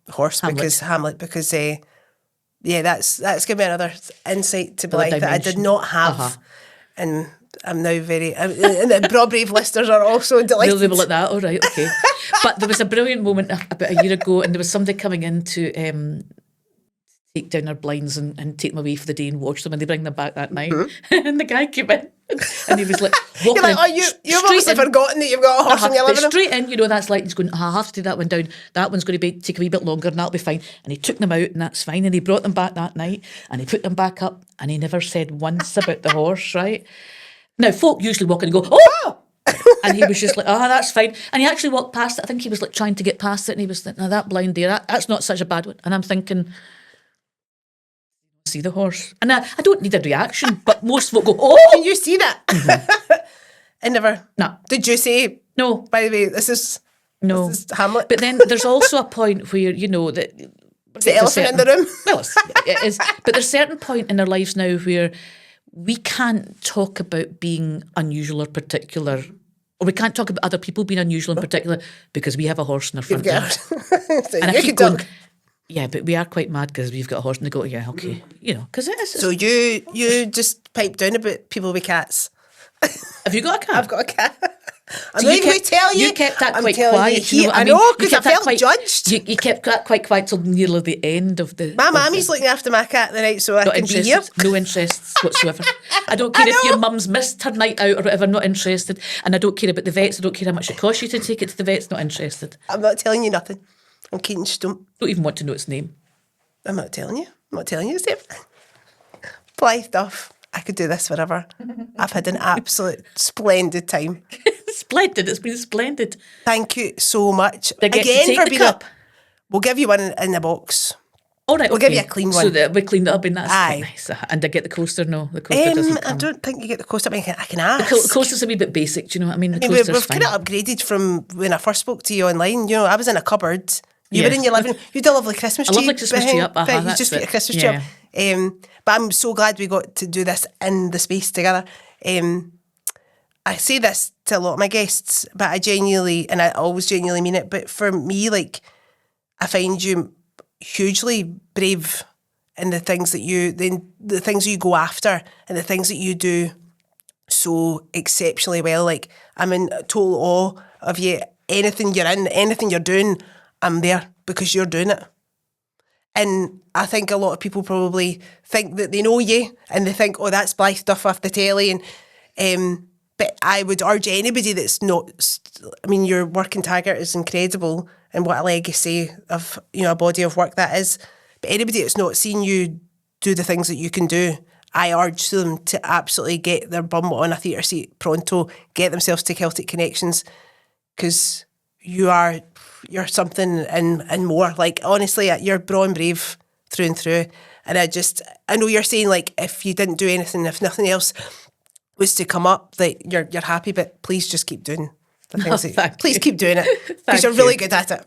horse, Hamlet, because that's given me another insight to Blythe that I did not have. And I'm now very... and the Braw Brave listeners are also delighted. They were like that, all right, okay. But there was a brilliant moment about a year ago, and there was somebody coming in to... take down their blinds and take them away for the day and watch them, and they bring them back that night. And the guy came in and he was like, you're like, you've obviously forgotten that you've got a horse in your living room. Straight in, that's like, he's going, I have to take that one down. That one's going to take a wee bit longer and that'll be fine. And he took them out and that's fine. And he brought them back that night and he put them back up and he never said once about the horse, right? Now, folk usually walk in and go, oh! And he was just like, that's fine. And he actually walked past it. I think he was like trying to get past it and he was like, no, that blind there, that's not such a bad one. And I'm thinking... see the horse. And I don't need a reaction, but most folk go, oh! Can you see that? Mm-hmm. I never... No. Did you say... No. By the way, this is Hamlet. But then there's also a point where, that... It's the elephant in the room. Well, it is. But there's a certain point in our lives now where we can't talk about being unusual or particular, or we can't talk about other people being unusual and particular because we have a horse in our front yard. So and I keep going... Yeah, but we are quite mad because we've got a horse and they go, yeah, okay. Because it is. So you just pipe down about people with cats. Have you got a cat? I've got a cat. I'm not even going to tell you. You kept that quite quiet. I know, because I felt judged. You kept that quite quiet till nearly the end of the... My mammy's looking after my cat the night so I can be here. No interest whatsoever. I don't care if your mum's missed her night out or whatever, not interested. And I don't care about the vets. I don't care how much it costs you to take it to the vets, not interested. I'm not telling you nothing. I'm keeping stump. Don't even want to know its name. I'm not telling you. Its name. Blythe Duff. I could do this forever. I've had an absolute splendid time. Splendid. It's been splendid. Thank you so much. Again for being up. We'll give you one in the box. All right, we'll give you a clean one. So that we cleaned it up and that's quite nice. And I get the coaster? No, the coaster doesn't come. I don't think you get the coaster, but I can ask. The coaster's a wee bit basic, do you know what I mean? We've kind of upgraded from when I first spoke to you online. I was in a cupboard. You were in your living room. You had a lovely Christmas tree. A lovely Christmas tree up. You just put a Christmas tree up. But I'm so glad we got to do this in the space together. I say this to a lot of my guests, but I always genuinely mean it. But for me, I find you hugely brave in the things that the things that you go after and the things that you do so exceptionally well. I'm in total awe of you. Anything you're in, anything you're doing, I'm there because you're doing it. And I think a lot of people probably think that they know you and they think, oh, that's Blythe Duff off the telly. But I would urge anybody that's not... your work in Taggart is incredible and what a legacy of a body of work that is. But anybody that's not seen you do the things that you can do, I urge them to absolutely get their bum on a theatre seat pronto, get themselves to Celtic Connections, because you're something and more. Honestly, you're Braw and Brave through and through. And I know you're saying if you didn't do anything, if nothing else was to come up, that you're happy, but please just keep doing the things. Please keep doing it because you're really good at it.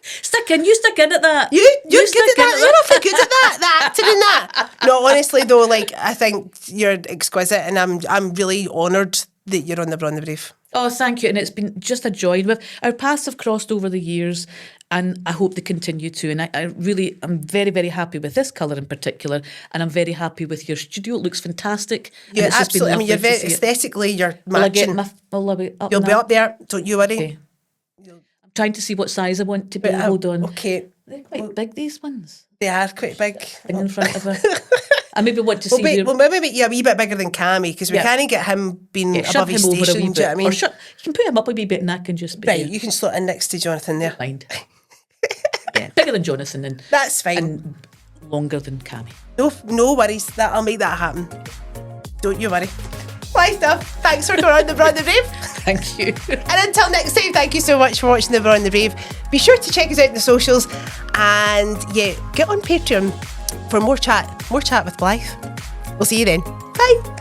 Stick Can you stick in at that? You're good at that. You're awfully good at that. The acting and that. No, honestly though, like I think you're exquisite, and I'm really honoured that you're on the Braw and the Brave. Oh, thank you, and it's been just a joy. Our paths have crossed over the years, and I hope they continue to. And I'm very, very happy with this colour in particular, and I'm very happy with your studio. It looks fantastic. Yeah, absolutely. I mean, you're very aesthetically, you're matching. Will I be up You'll be up there. Don't you worry. Okay. I'm trying to see what size I want to be. Hold on. Okay. They're quite big, these ones. They are quite big. Thing in front of her. I maybe want to see. We'll maybe make you a wee bit bigger than Cammy, because we can't get him being above his station. Do you know what I mean? Or you can put him up a wee bit, and I can just be right. You can slot in next to Jonathan there. Mind. Yeah, bigger than Jonathan, and that's fine. And longer than Cammy. No worries. I'll make that happen. Don't you worry. Blythe Duff, thanks for coming on the Braw and the Brave. Thank you. And until next time, thank you so much for watching the Braw and the Brave. Be sure to check us out on the socials, and get on Patreon for more chat with Blythe. We'll see you then. Bye.